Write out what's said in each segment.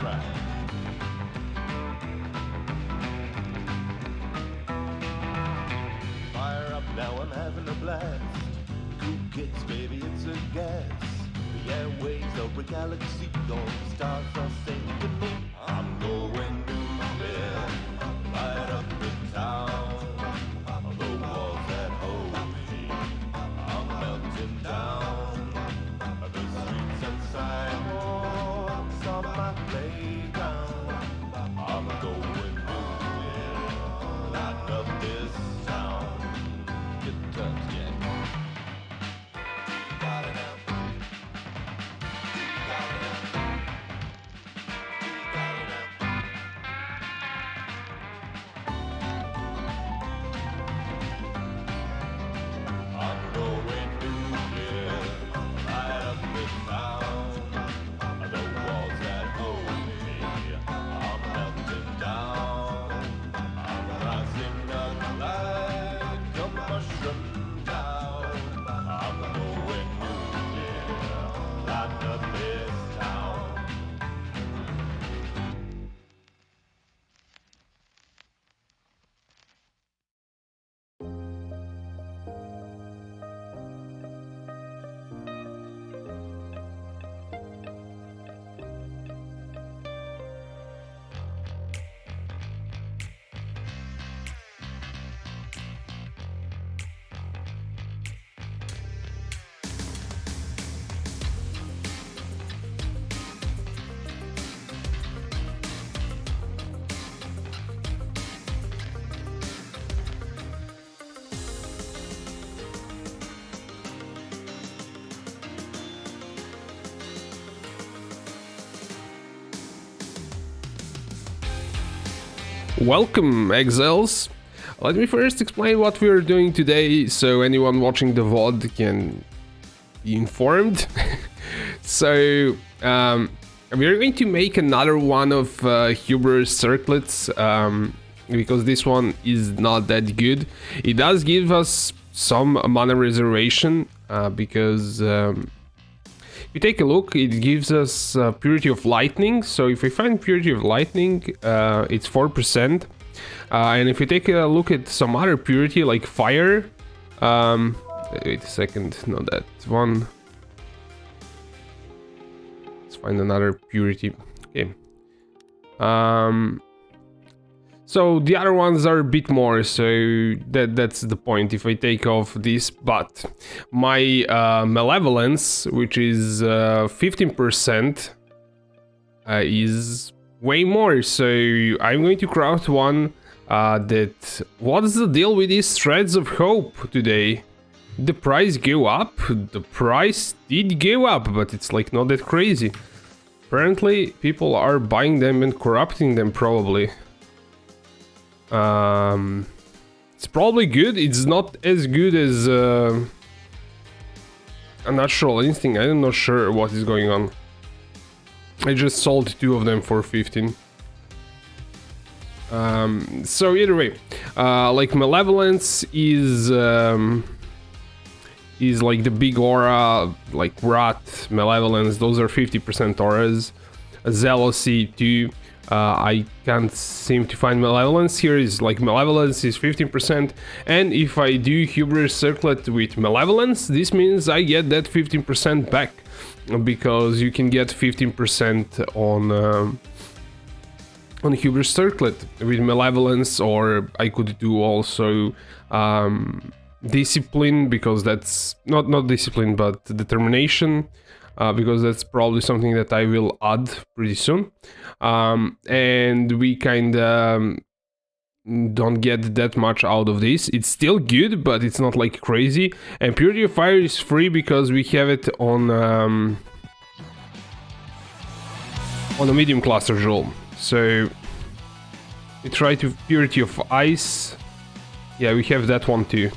right. Fire up now, I'm having a blast. Cool kids, baby, it's a gas. The airwaves of a galaxy, all the stars are singing me. I'm going nuclear, light up the town. The walls that hold me are melting down. The streets and sidewalks on my playground. I'm going nuclear, light up this town. Get the touch, yeah. Got it now. Got it now. Got it now. I'm going nuclear, light up this town. The walls that hold me are melting down. I'm rising up like a mushroom cloud. I'm going nuclear, light up this town. Welcome, exiles! Let me first explain what we are doing today so anyone watching the VOD can be informed. So, we are going to make another one of Huber's circlets because this one is not that good. It does give us some mana reservation because if you take a look, it gives us Purity of Lightning. So if we find Purity of Lightning, it's 4%. And if we take a look at some other purity like Fire, wait a second, not that one. Let's find another purity. Okay. So the other ones are a bit more, so that's the point if I take off this, but my Malevolence, which is 15%, is way more, so I'm going to craft one that... What's the deal with these Threads of Hope today? Did the price go up? The price did go up, but it's like not that crazy. Apparently people are buying them and corrupting them probably. It's probably good. It's not as good as a Natural Instinct. I'm not sure what is going on. I just sold 2 of them for 15. So either way, like Malevolence is like the big aura, like Wrath, Malevolence. Those are 50% auras. Zealousy too. I can't seem to find Malevolence. Here is like Malevolence is 15%, and if I do Hubris Circlet with Malevolence, this means I get that 15% back, because you can get 15% on Hubris Circlet with Malevolence, or I could do also Discipline, because that's not Discipline but Determination, because that's probably something that I will add pretty soon. And we kinda don't get that much out of this. It's still good, but it's not like crazy. And Purity of Fire is free because we have it on a medium cluster jewel. So we try to Purity of Ice. Yeah, we have that one too.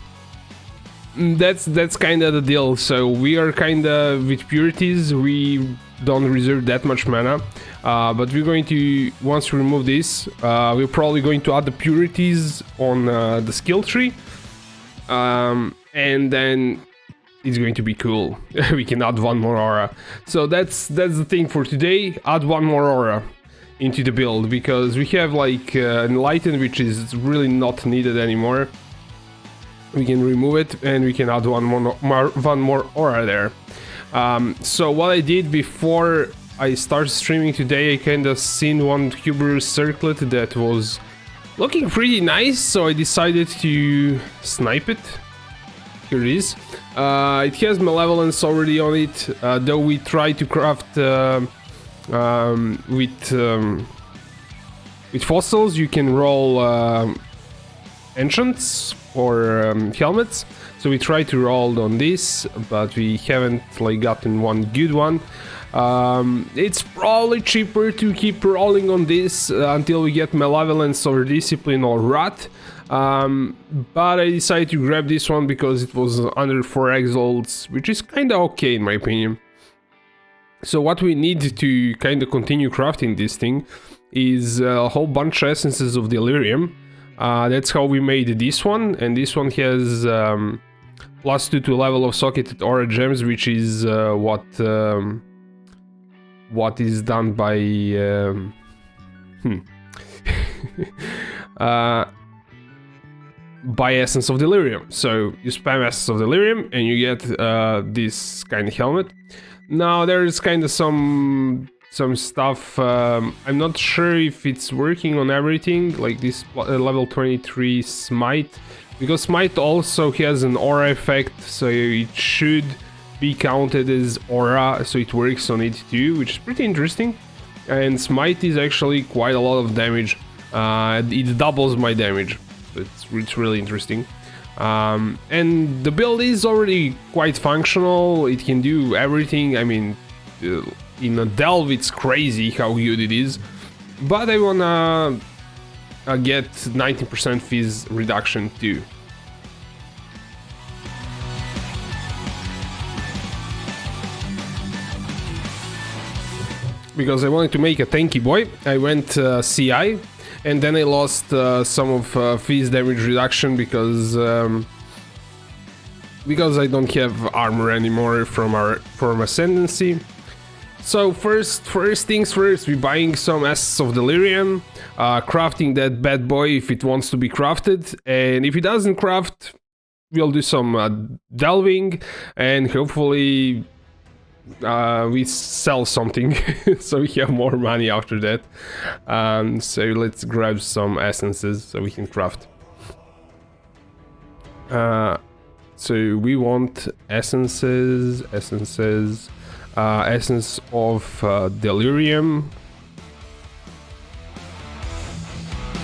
That's kind of the deal. So we are kind of with purities, we don't reserve that much mana, but we're going to, once we remove this, we're probably going to add the purities on the skill tree, and then it's going to be cool. We can add one more aura. So that's the thing for today. Add one more aura. into the build, because we have like enlighten, which is really not needed anymore. We can remove it and we can add one more aura there. So what I did before I started streaming today, I kind of seen one Cuber circlet that was looking pretty nice, so I decided to snipe it. Here it is. It has malevolence already on it, though we try to craft with fossils. You can roll enchants or helmets, so we try to roll on this, but we haven't like gotten one good one. It's probably cheaper to keep rolling on this until we get malevolence or discipline or rot, but I decided to grab this one because it was under 4 exalts, which is kind of okay in my opinion. So what we need to kind of continue crafting this thing is a whole bunch of essences of delirium. That's how we made this one, and this one has +2 to level of socketed aura gems, which is what is done by by essence of delirium. So you spam essence of delirium and you get this kind of helmet. Now there's kind of some stuff, I'm not sure if it's working on everything, like this level 23 smite, because smite also has an aura effect, so it should be counted as aura, so it works on it too, which is pretty interesting. And smite is actually quite a lot of damage, it doubles my damage, so it's really interesting. And the build is already quite functional, it can do everything. I mean, in a delve it's crazy how good it is, but I wanna get 90% fizz reduction too. Because I wanted to make a tanky boy, I went CI, and then I lost some of fizz damage reduction because I don't have armor anymore from Ascendancy. So first things first, we're buying some Essence of Delirium, crafting that bad boy if it wants to be crafted, and if it doesn't craft, we'll do some delving, and hopefully we sell something so we have more money after that. So let's grab some essences so we can craft. So we want essences, essence of delirium.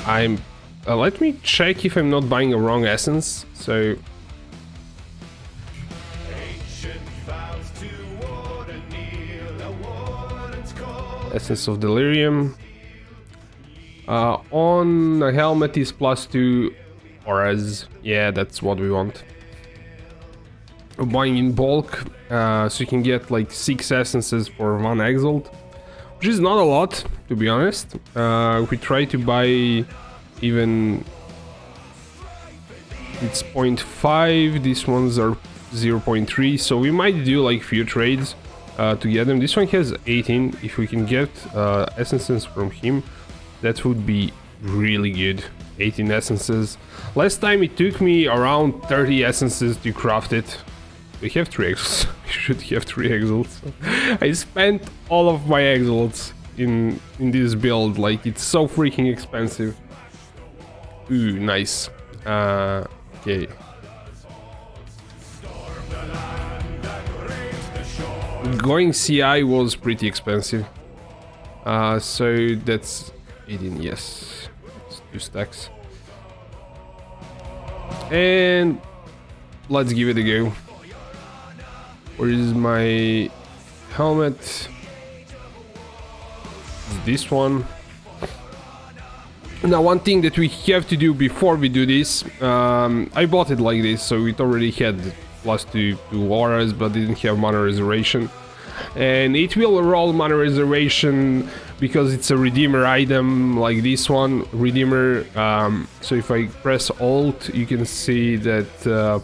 Let me check if I'm not buying a wrong essence. So essence of delirium on a helmet is +2 auras. Yeah, that's what we want. We're buying in bulk, so you can get like 6 essences for 1 exalt, which is not a lot, to be honest. If we try to buy even, it's 0.5, these ones are 0.3, so we might do like few trades to get them. This one has 18. If we can get essences from him, that would be really good. 18 essences. Last time it took me around 30 essences to craft it. We have 3 exalts. We should have 3 exalts. I spent all of my exalts in this build. Like, it's so freaking expensive. Ooh, nice. Okay. Going CI was pretty expensive. So that's 18, yes. It's 2 stacks. And let's give it a go. Where is my helmet? It's this one. Now, one thing that we have to do before we do this, I bought it like this, so it already had +2 auras, but didn't have mana reservation. And it will roll mana reservation because it's a redeemer item like this one, redeemer. So if I press alt, you can see that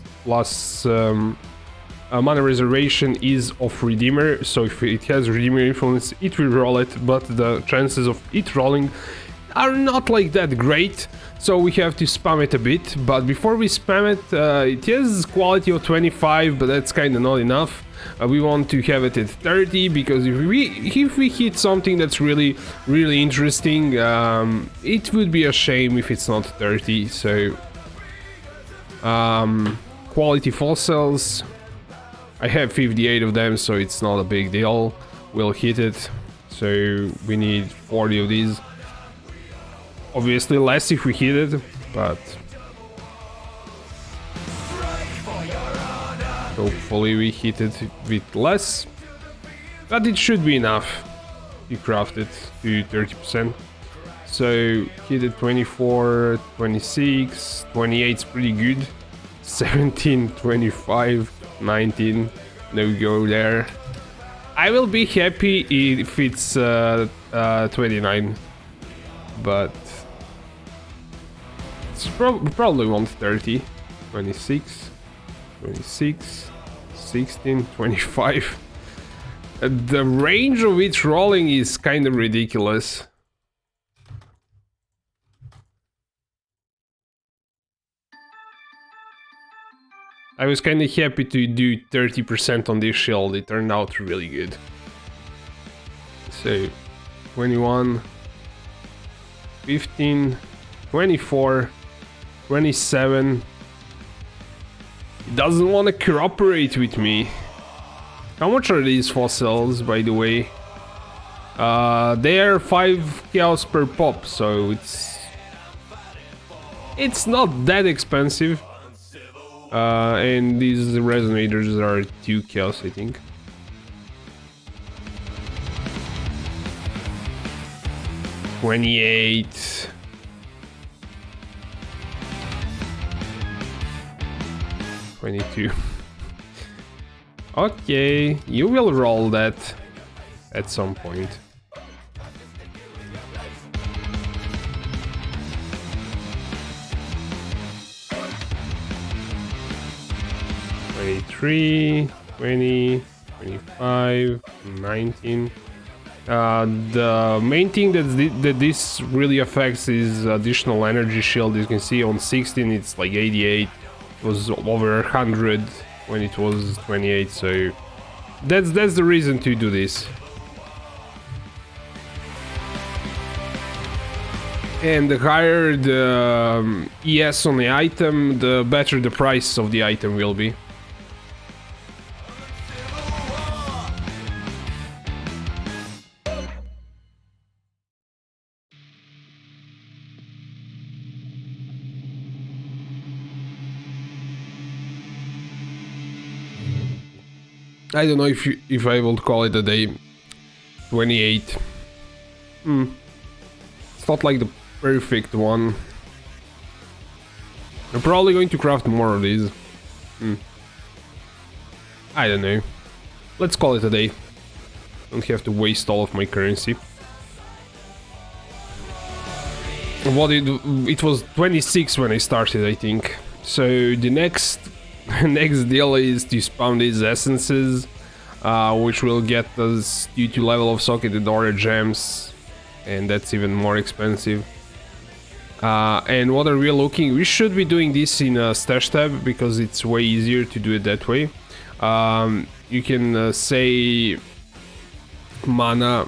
mana reservation is of Redeemer, so if it has Redeemer influence, it will roll it, but the chances of it rolling are not like that great, so we have to spam it a bit. But before we spam it, it has quality of 25, but that's kind of not enough. We want to have it at 30, because if we hit something that's really interesting, it would be a shame if it's not 30. So quality fossils, I have 58 of them, so it's not a big deal. We'll hit it. So we need 40 of these. Obviously less if we hit it, but hopefully we hit it with less. But it should be enough to craft it to 30%. So hit it 24, 26, 28 is pretty good. 17, 25, 19, no go there. I will be happy if it's 29, but it's probably won't 30. 26, 26, 16, 25. The range of each rolling is kind of ridiculous. I was kind of happy to do 30% on this shield, it turned out really good. So, 21, 15, 24, 27. It doesn't want to cooperate with me. How much are these fossils, by the way? They are 5 chaos per pop, so it's not that expensive. And these resonators are 2 chaos, I think. $28. $22. Okay, you will roll that at some point. $23, $20, $25, $19. The main thing that this really affects is additional energy shield. You can see on 16 it's like 88. It was over 100 when it was 28, so that's the reason to do this. And the higher the ES on the item, the better the price of the item will be. I don't know if I will call it a day. 28. It's not like the perfect one. I'm probably going to craft more of these. I don't know. Let's call it a day. Don't have to waste all of my currency. What it was 26 when I started, I think. So the next deal is to spam these essences, which will get us due to level of socket and order gems, and that's even more expensive. And what are we looking? We should be doing this in a stash tab because it's way easier to do it that way. You can say mana.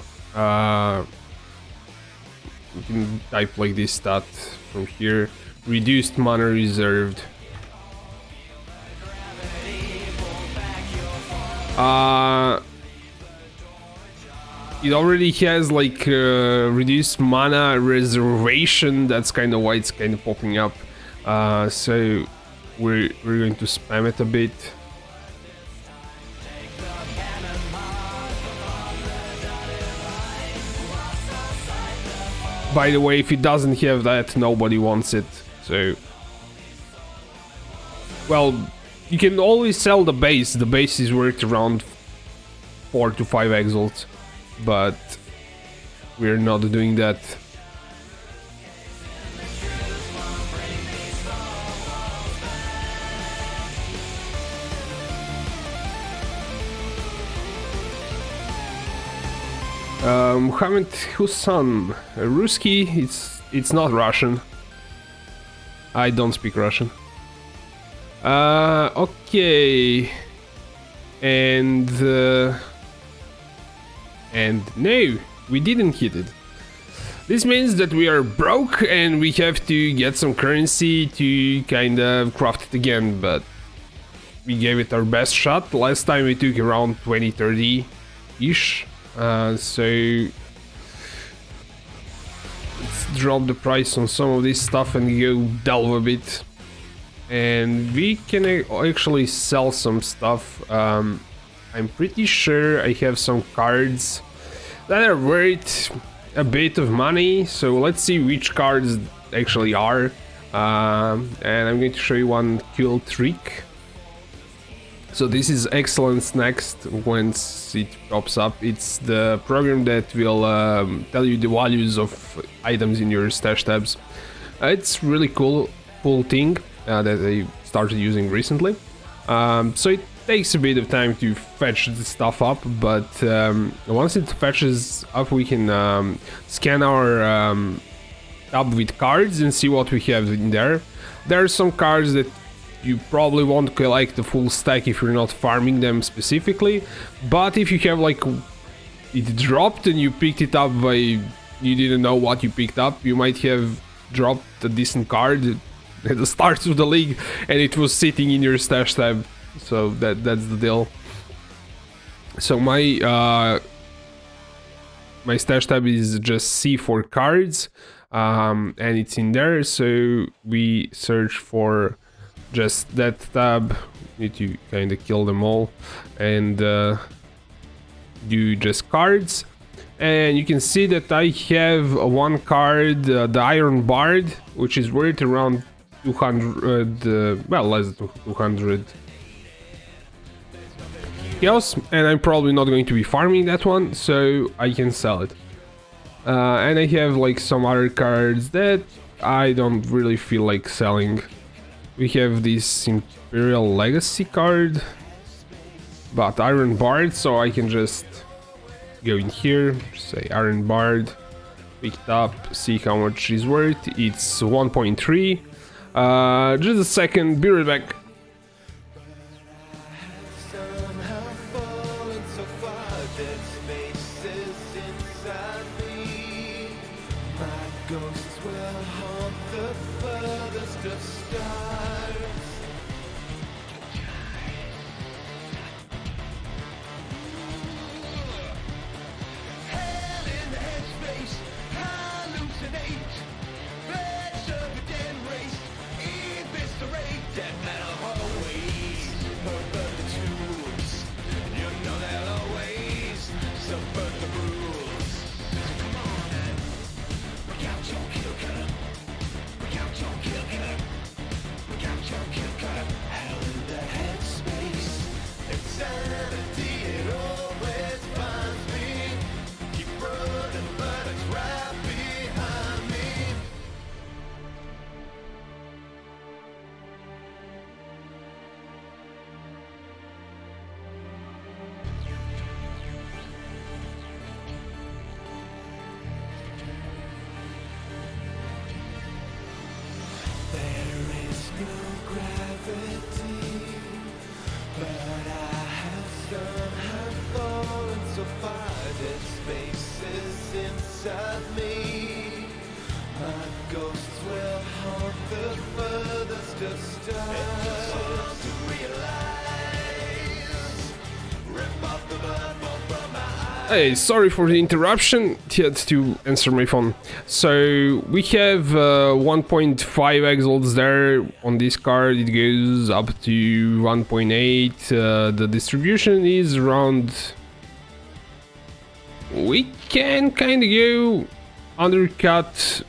You can type like this stat from here. Reduced mana reserved. It already has like reduced mana reservation. That's kind of why it's kind of popping up. So we're going to spam it a bit. By the way, if it doesn't have that, nobody wants it. So, well, you can always sell the base. The base is worth around 4 to 5 exalts, but we're not doing that. Mohammed Hussan, Ruski. It's not Russian. I don't speak Russian. Okay. And no, we didn't hit it. This means that we are broke and we have to get some currency to kind of craft it again, but we gave it our best shot. Last time we took around 20-30-ish, so let's drop the price on some of this stuff and go delve a bit. And we can actually sell some stuff. I'm pretty sure I have some cards that are worth a bit of money, so let's see which cards actually are. And I'm going to show you one cool trick. So this is Excellence next once it pops up. It's the program that will tell you the values of items in your stash tabs. It's really cool thing that I started using recently. So it takes a bit of time to fetch the stuff up, but once it fetches up, we can scan our tab with cards and see what we have in there. There are some cards that you probably won't collect the full stack if you're not farming them specifically, but if you have like it dropped and you picked it up by you didn't know what you picked up, you might have dropped a decent card at the start of the league and it was sitting in your stash tab. So that's the deal. So my stash tab is just C for cards, and it's in there. So we search for just that tab. Need to kind of kill them all and do just cards. And you can see that I have one card, the Iron Bard, which is worth around 200, well, less than 200 chaos, and I'm probably not going to be farming that one, so I can sell it. And I have like some other cards that I don't really feel like selling. We have this Imperial Legacy card, but Iron Bard, so I can just go in here, say Iron Bard, pick it up, see how much it's worth. It's 1.3. Just a second, be right back. Hey, sorry for the interruption, had to answer my phone. So we have 1.5 exalts there on this card, it goes up to 1.8, the distribution is around... We can kind of go undercut...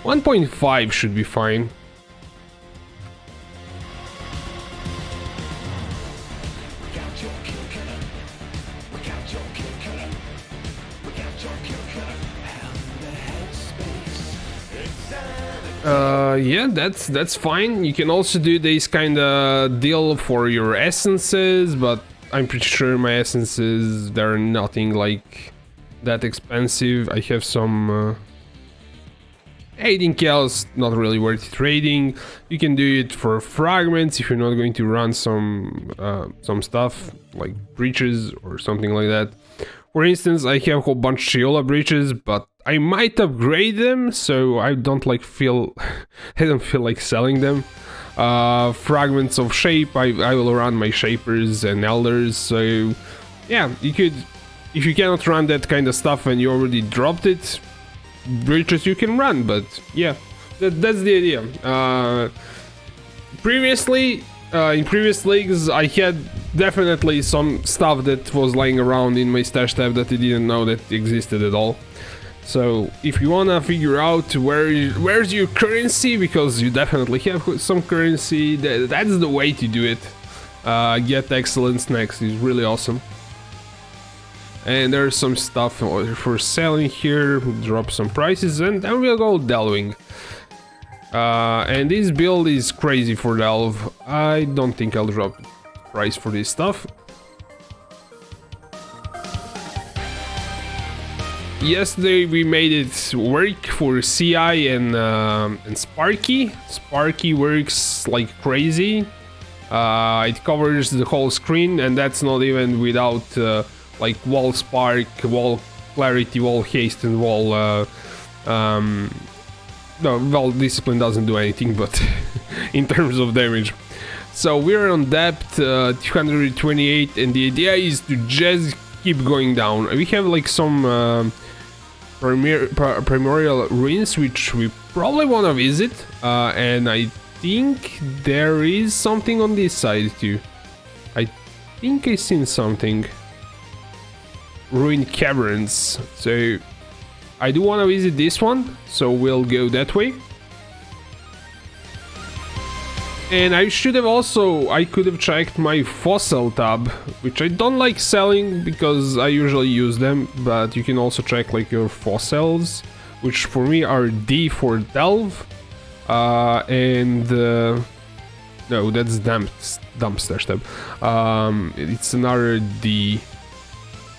1.5 should be fine. Yeah, that's fine. You can also do this kind of deal for your essences, but I'm pretty sure my essences, they're nothing like that expensive. I have some 18 cows, not really worth trading. You can do it for fragments if you're not going to run some stuff like breaches or something like that. For instance, I have a whole bunch of Shiola breaches, but I might upgrade them, so I don't like feel I don't feel like selling them. Fragments of shape, I will run my shapers and elders, so yeah, you could, if you cannot run that kind of stuff and you already dropped it, breaches you can run, but yeah, that's the idea. Previously, in previous leagues, I had definitely some stuff that was lying around in my stash tab that I didn't know that existed at all. So if you wanna figure out where's your currency, because you definitely have some currency, that's the way to do it. Get excellence next is really awesome. And there's some stuff for selling here, drop some prices, and then we'll go delving. And this build is crazy for delve. I don't think I'll drop price for this stuff. Yesterday we made it work for CI and Sparky. Sparky works like crazy. It covers the whole screen, and that's not even without like wall spark, wall clarity, wall haste, and wall no, wall discipline doesn't do anything, but in terms of damage. So we're on depth 228, and the idea is to just keep going down. We have like some primordial ruins which we probably want to visit, and I think there is something on this side too. I think I seen something. Ruined caverns, so I do want to visit this one, so we'll go that way. And I should have also, I could have checked my fossil tab, which I don't like selling because I usually use them, but you can also check like your fossils, which for me are D for delve, and no, that's dump stash tab. It's another D.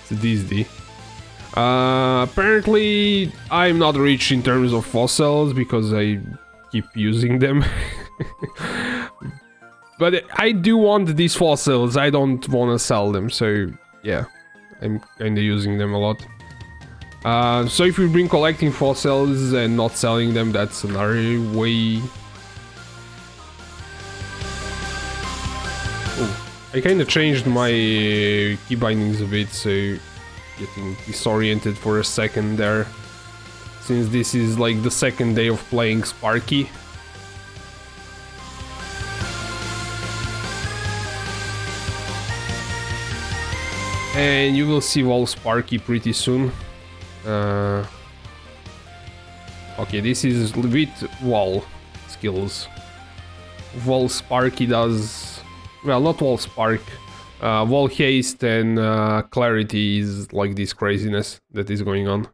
It's this D. Apparently I'm not rich in terms of fossils because I keep using them. But I do want these fossils, I don't want to sell them, so yeah, I'm kinda using them a lot. So if you've been collecting fossils and not selling them, that's another way. Oh, I kinda changed my key bindings a bit, so getting disoriented for a second there, since this is like the second day of playing Sparky. And you will see wall Sparky pretty soon. Okay, this is with wall skills. Wall Sparky does, well, not wall spark. Wall haste and clarity is like this craziness that is going on.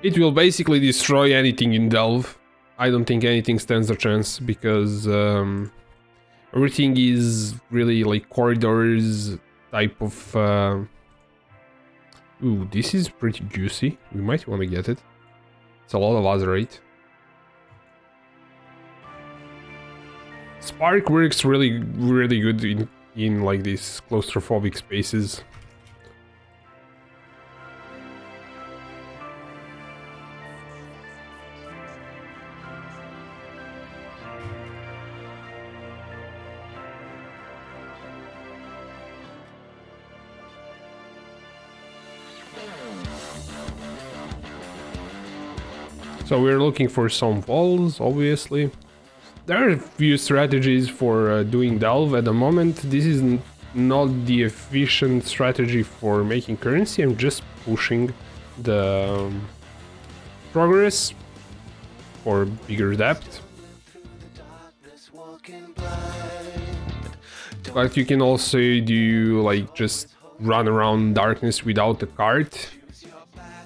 It will basically destroy anything in delve. I don't think anything stands a chance because everything is really like corridors type of... Ooh, this is pretty juicy. We might want to get it. It's a lot of azerite. Spark works really good in like these claustrophobic spaces. So we're looking for some walls, obviously. There are a few strategies for doing delve at the moment. This is not the efficient strategy for making currency. I'm just pushing the progress for bigger depth. But you can also do like just run around darkness without a cart.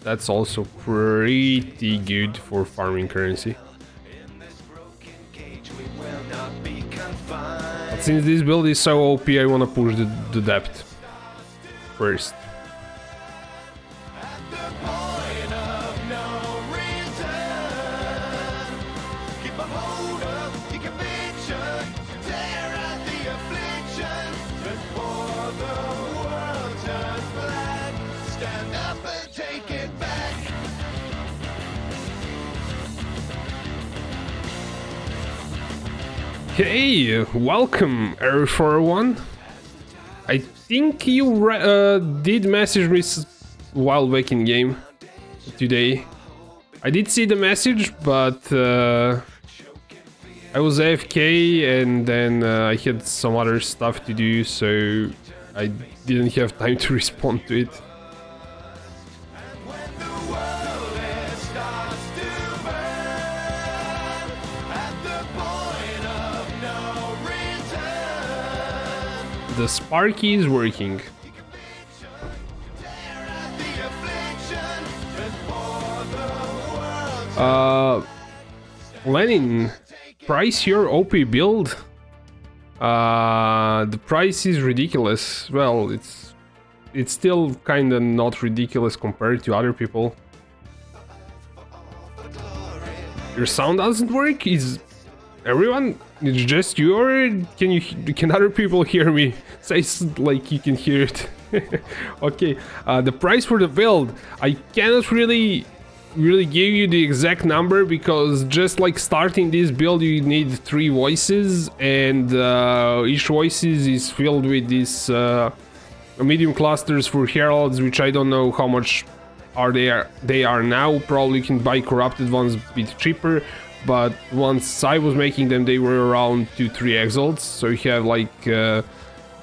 That's also pretty good for farming currency. But since this build is so OP, I wanna push the depth first. At the point of no return, keep a hold of your conviction, tear out the affliction, before the world turns black. Stand up and take it back. Hey, welcome, Air41. I think you did message me while back in game today. I did see the message, but I was AFK and then I had some other stuff to do, so I didn't have time to respond to it. When the world starts to burn, at the point of no return, The Sparky is working. tear out the affliction, before the world Lenin, price your OP build? The price is ridiculous. Well, it's still kinda not ridiculous compared to other people. Your sound doesn't work? Is everyone? It's just you, or can other people hear me? Say like you can hear it. Okay, the price for the build. I cannot really give you the exact number, because just like starting this build you need 3 voices, and each voices is filled with these medium clusters for heralds, which I don't know how much they are now. Probably you can buy corrupted ones a bit cheaper, but once I was making them they were around 2-3 exalts. So you have like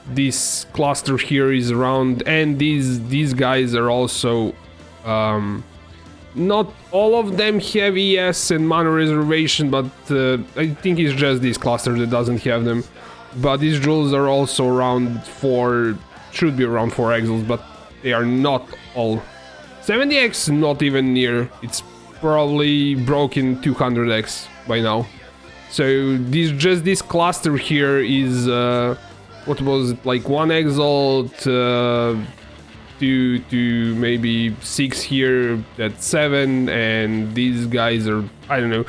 this cluster here is around, and these guys are also not all of them have ES and mana reservation, but I think it's just this cluster that doesn't have them. But these jewels are also around 4, should be around 4 exals, but they are not all. 70x, not even near. It's probably broken 200x by now. So this cluster here is what was it, like 1 exalt, to maybe 6 here, that's 7, and these guys are, I don't know,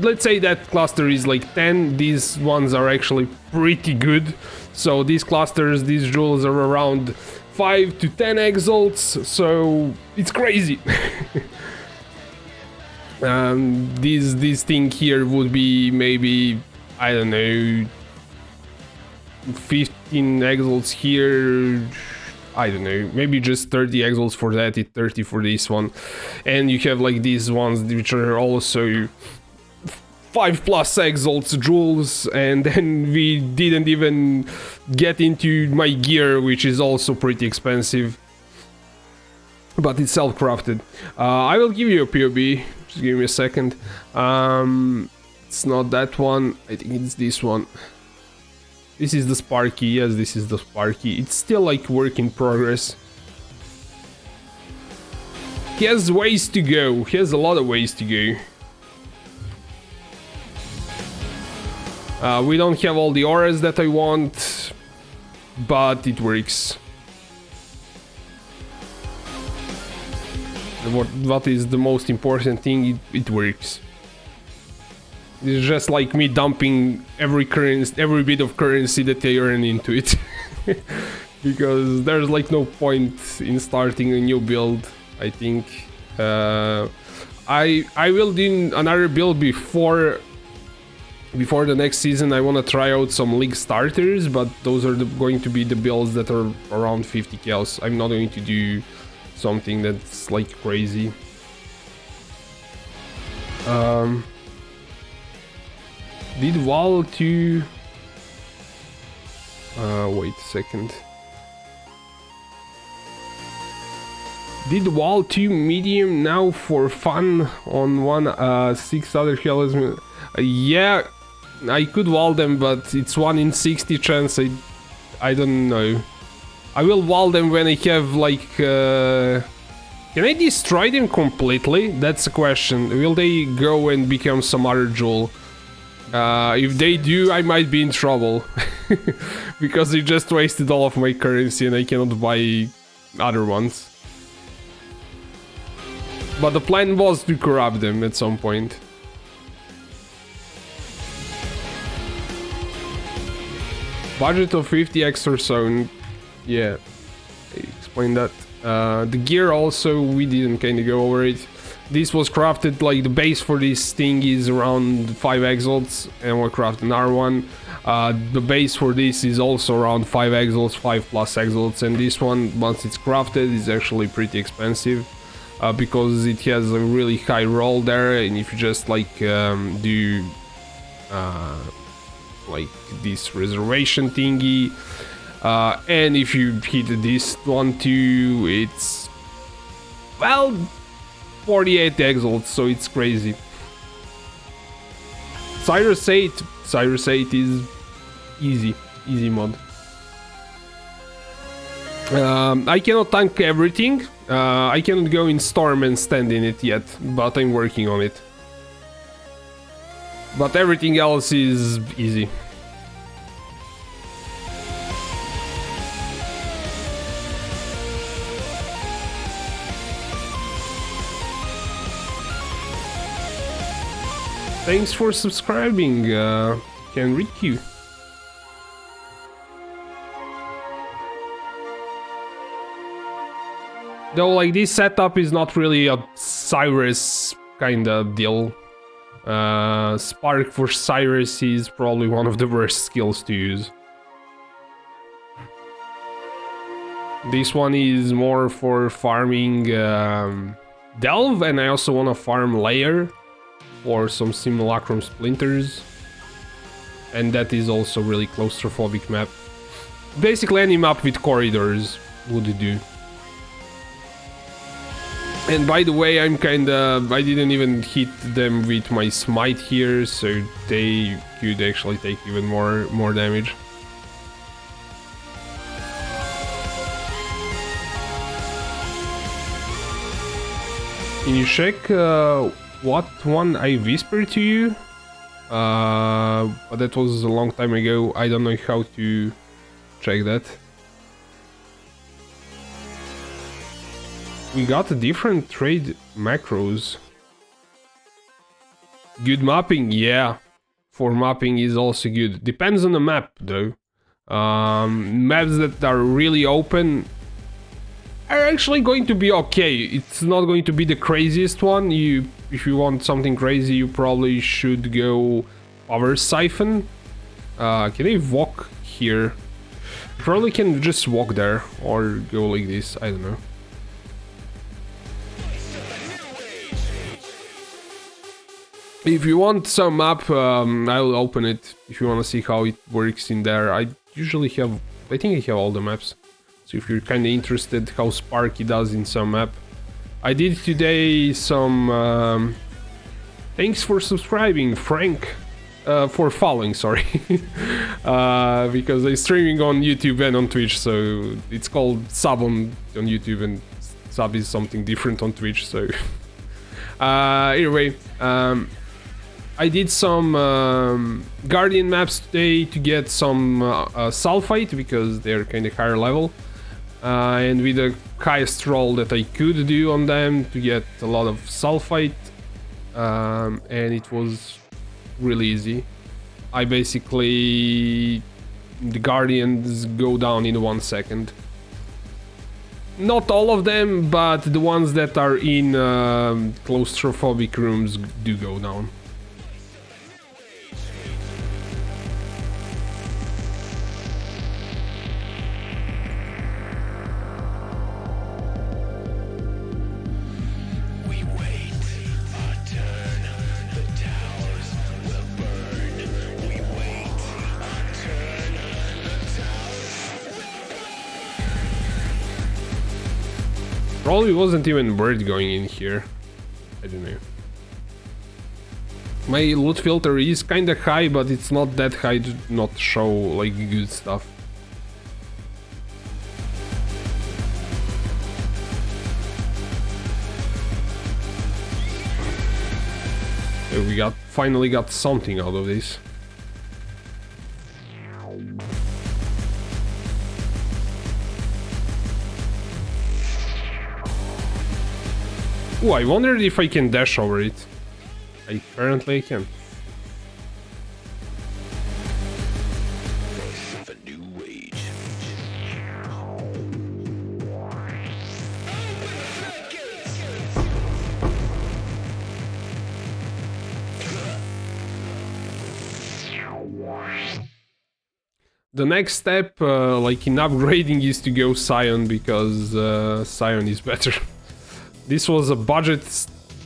let's say that cluster is like 10. These ones are actually pretty good. So these clusters, these jewels are around 5 to 10 exalts, so it's crazy. This thing here would be maybe, I don't know, 15 exalts here, I don't know, maybe just 30 exalts for that, 30 for this one. And you have like these ones which are also 5+ exalts jewels, and then we didn't even get into my gear, which is also pretty expensive, but it's self-crafted. I will give you a POB, just give me a second. It's not that one, I think it's this one. This is the Sparky, yes, this is the Sparky. It's still like work in progress. He has ways to go, he has a lot of ways to go. We don't have all the auras that I want, but it works. What is the most important thing? It works. It's just like me dumping every bit of currency that I earn into it. Because there's like no point in starting a new build, I think. I will do another build before the next season. I want to try out some league starters, but those are going to be the builds that are around 50 kills. I'm not going to do something that's like crazy. Did wall to wait a second. Did wall 2 medium now for fun on 6 other healers? Yeah, I could wall them, but it's 1 in 60 chance. I don't know. I will wall them when I have like can I destroy them completely? That's a question. Will they go and become some other jewel? If they do, I might be in trouble. Because they just wasted all of my currency and I cannot buy other ones. But the plan was to corrupt them at some point. Budget of 50x or so. Yeah, I explained that. The gear also, we didn't kind of go over it. This was crafted, like the base for this thing is around 5 exalts, and we crafted another one. The base for this is also around 5 exalts, 5 plus exalts, and this one, once it's crafted, is actually pretty expensive. Because it has a really high roll there, and if you just like do like this reservation thingy, and if you hit this one too, it's, well, 48 exalts, so it's crazy. Cyrus 8 is easy mod. I cannot tank everything. I cannot go in storm and stand in it yet, but I'm working on it. But everything else is easy. Thanks for subscribing, can read you. Though, like, this setup is not really a Cyrus kind of deal. Spark for Cyrus is probably one of the worst skills to use. This one is more for farming Delve, and I also want to farm Layer for some Simulacrum Splinters. And that is also really claustrophobic map. Basically any map with corridors would do. And by the way, I didn't even hit them with my smite here, so they could actually take even more damage. Can you check what one I whispered to you? But that was a long time ago. I don't know how to check that. We got different trade macros. Good mapping, yeah. For mapping is also good. Depends on the map though. Maps that are really open are actually going to be okay. It's not going to be the craziest one. If you want something crazy, you probably should go Power Siphon. Can I walk here? Probably can just walk there or go like this, I don't know. If you want some map, I'll open it if you want to see how it works in there. I think I have all the maps. So if you're kind of interested how Sparky does in some map. I did today some... thanks for subscribing, Frank. For following, sorry. Because I'm streaming on YouTube and on Twitch, so it's called sub on YouTube, and sub is something different on Twitch, so... anyway, I did some Guardian maps today to get some Sulfite, because they're kind of higher level. And with the highest roll that I could do on them to get a lot of Sulfite. And it was really easy. I basically... the Guardians go down in 1 second. Not all of them, but the ones that are in claustrophobic rooms do go down. Probably wasn't even worth going in here. I don't know. My loot filter is kinda high, but it's not that high to not show like good stuff. So we got finally got something out of this. Oh, I wondered if I can dash over it. Apparently I can. The next step, like in upgrading, is to go Scion, because Scion is better. This was a budget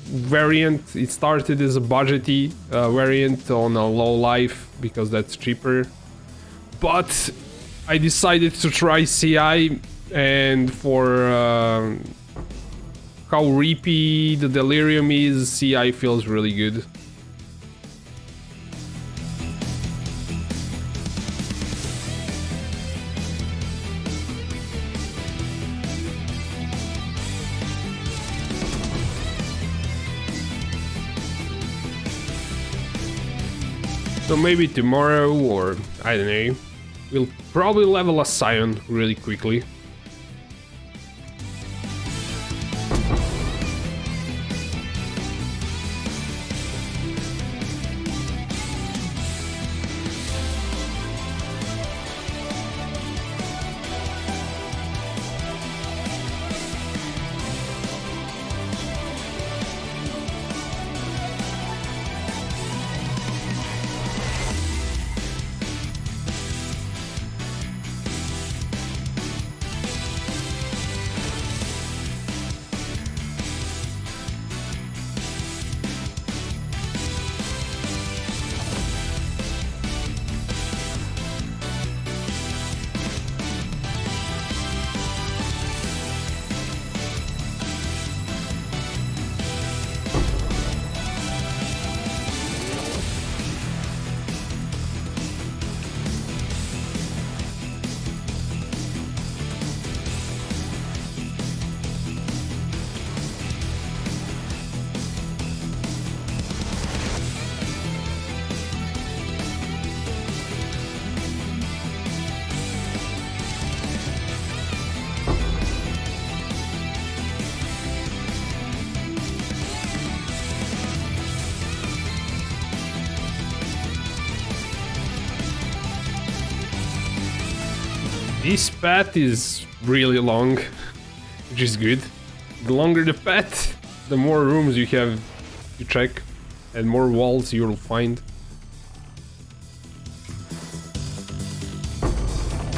variant. It started as a budgety variant on a low life, because that's cheaper. But I decided to try CI, and for how reapy the Delirium is, CI feels really good. So maybe tomorrow, or I don't know, we'll probably level a Scion really quickly. This path is really long, which is good. The longer the path, the more rooms you have to check, and more walls you'll find.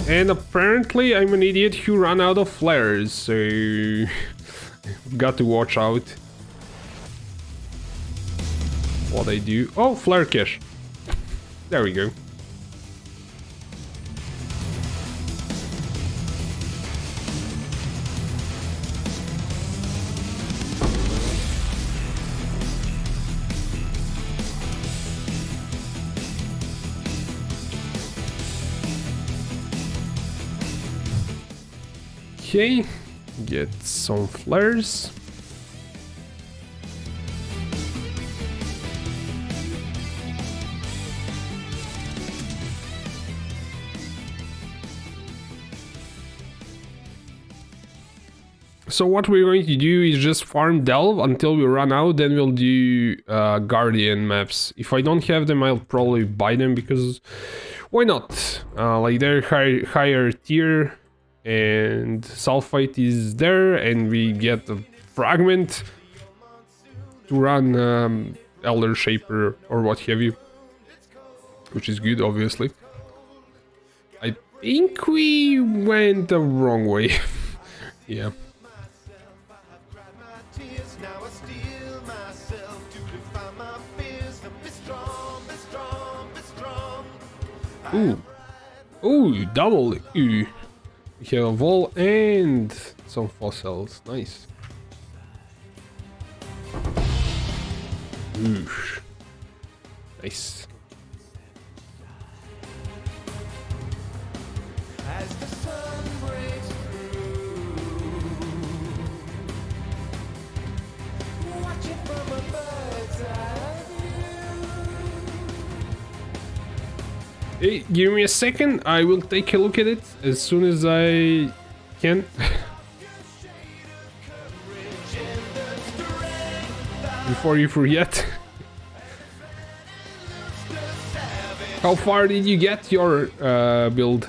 And apparently I'm an idiot who ran out of flares, so got to watch out what I do. Oh, flare cache. There we go. Okay, get some flares. So what we're going to do is just farm Delve until we run out, then we'll do Guardian maps. If I don't have them, I'll probably buy them, because why not? Like they're higher tier, and Sulfite is there, and we get a fragment to run Elder Shaper or what have you, which is good, obviously. I think we went the wrong way. Yeah. Ooh. Ooh, double. Ooh. We have a wall and some fossils. Nice. Ooh. Nice. As the sun breaks through, watching from a bird's eye view. Hey, give me a second, I will take a look at it as soon as I can. Before you forget. How far did you get your build?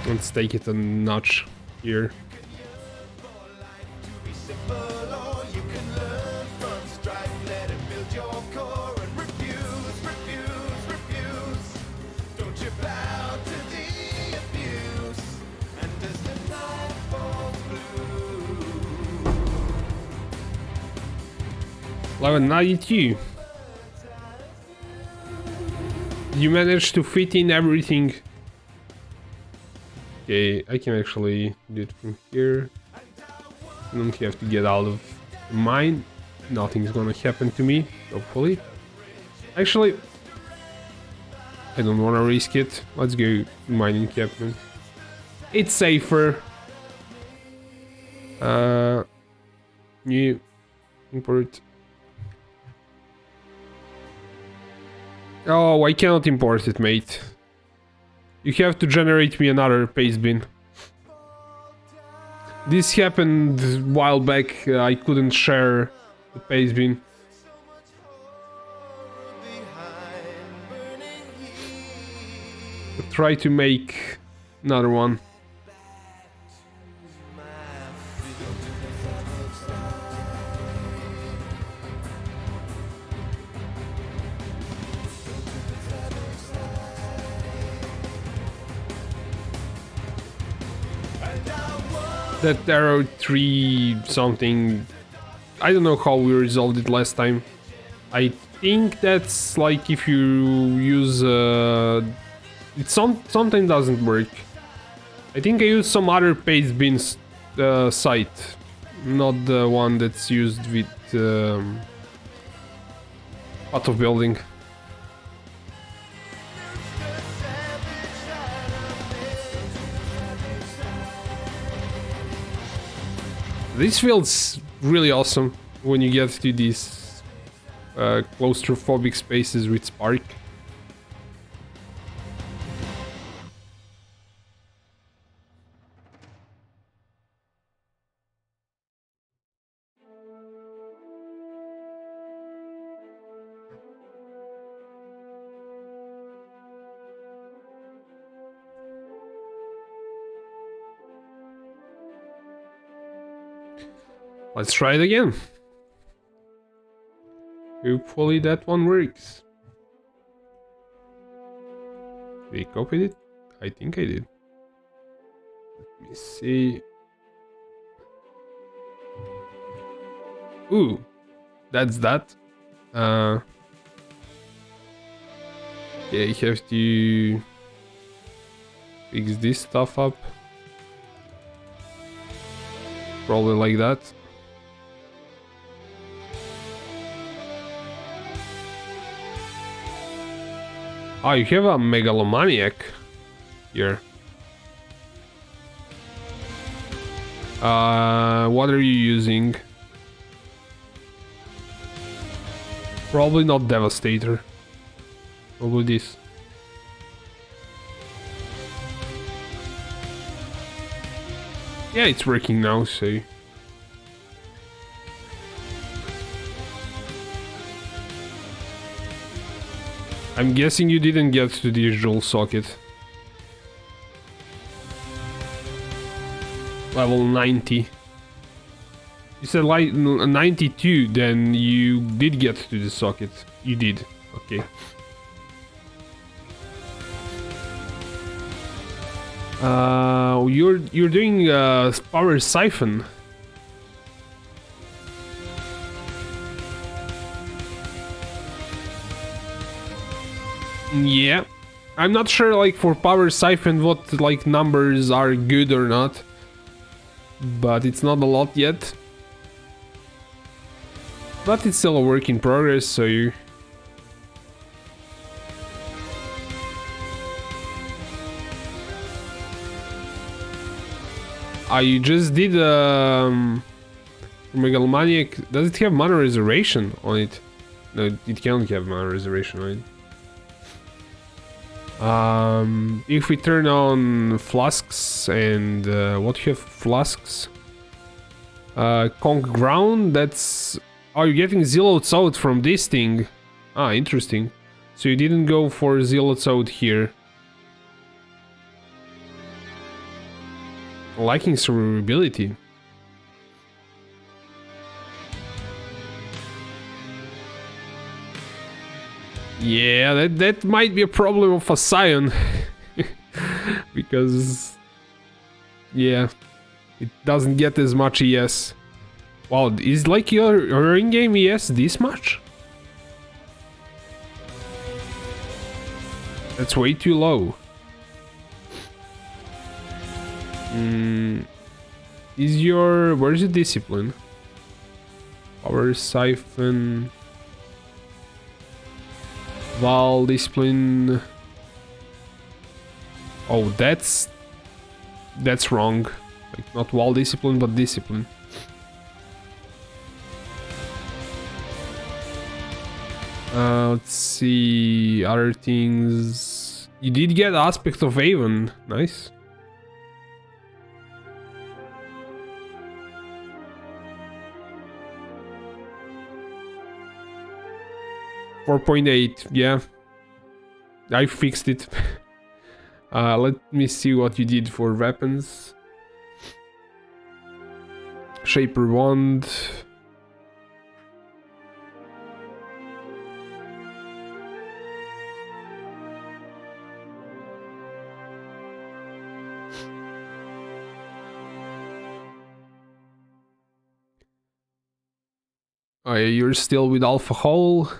Let's take it a notch here. Level 92. You managed to fit in everything. Okay, I can actually do it from here. I don't have to get out of the mine. Nothing's gonna happen to me, hopefully. Actually, I don't wanna risk it. Let's go to mining encampment. It's safer. New import. Oh, I cannot import it, mate. You have to generate me another paste bin. This happened a while back. I couldn't share the paste bin. I'll try to make another one. That arrow 3 something, I don't know how we resolved it last time. I think that's like if you use it sometimes doesn't work. I think I used some other paste bins site, not the one that's used with out of building. This feels really awesome when you get to these claustrophobic spaces with Spark. Let's try it again. Hopefully that one works. Did I copy it? I think I did. Let me see. Ooh, that's that. Yeah, I have to fix this stuff up. Probably like that. Oh, you have a megalomaniac here. What are you using? Probably not Devastator. Probably this. Yeah, it's working now, so... I'm guessing you didn't get to the usual socket. Level 90. You said like 92, then you did get to the socket. You did, okay. You're doing power siphon. Yeah, I'm not sure like for power siphon what like numbers are good or not, but it's not a lot yet. But it's still a work in progress, so you... I just did Megalomaniac. Does it have mana reservation on it? No, it can't have mana reservation on it. If we turn on flasks and what do you have flasks? Conk ground, that's... Oh, you're getting zealots out from this thing. Ah, interesting. So you didn't go for zealots out here. Liking survivability. Yeah, that might be a problem of a Scion. Because... yeah, it doesn't get as much ES. Wow, is like your in-game ES this much? That's way too low. Is your... where's your discipline? Power siphon... Val discipline... Oh, that's wrong. Like, not Val discipline, but discipline. Let's see... other things... You did get Aspect of Avon. Nice. .8, yeah. I fixed it. Let me see what you did for weapons. Shaper Wand. Oh, yeah, you're still with Alpha Hole.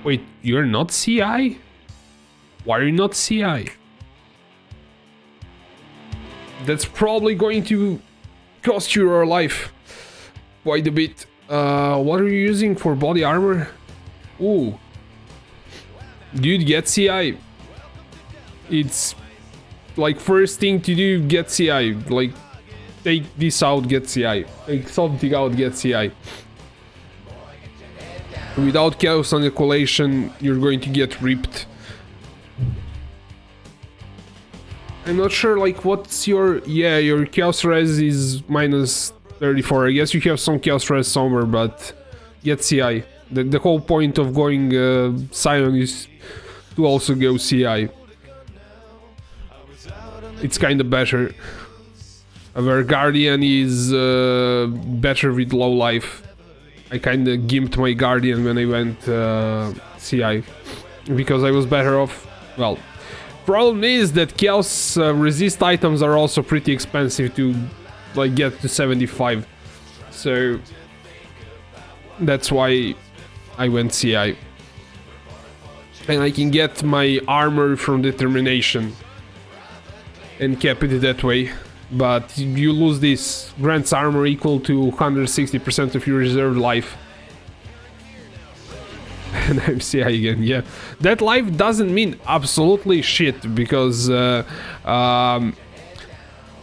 Wait, you're not CI? Why are you not CI? That's probably going to cost you your life quite a bit. What are you using for body armor? Ooh. Dude, get CI. It's like first thing to do, get CI. Like, take this out, get CI. Take something out, get CI. Without chaos inoculation, you're going to get ripped. I'm not sure, like, what's your... Yeah, your chaos res is minus 34. I guess you have some chaos res somewhere, but get CI. The whole point of going Scion is to also go CI. It's kinda better. Where Guardian is better with low life. I kinda gimped my Guardian when I went CI. Because I was better off... Well, problem is that Chaos resist items are also pretty expensive to like get to 75. So that's why I went CI. And I can get my armor from Determination. And kept it that way. But you lose this. Grants armor equal to 160% of your reserved life. And I'm CI again, yeah. That life doesn't mean absolutely shit, because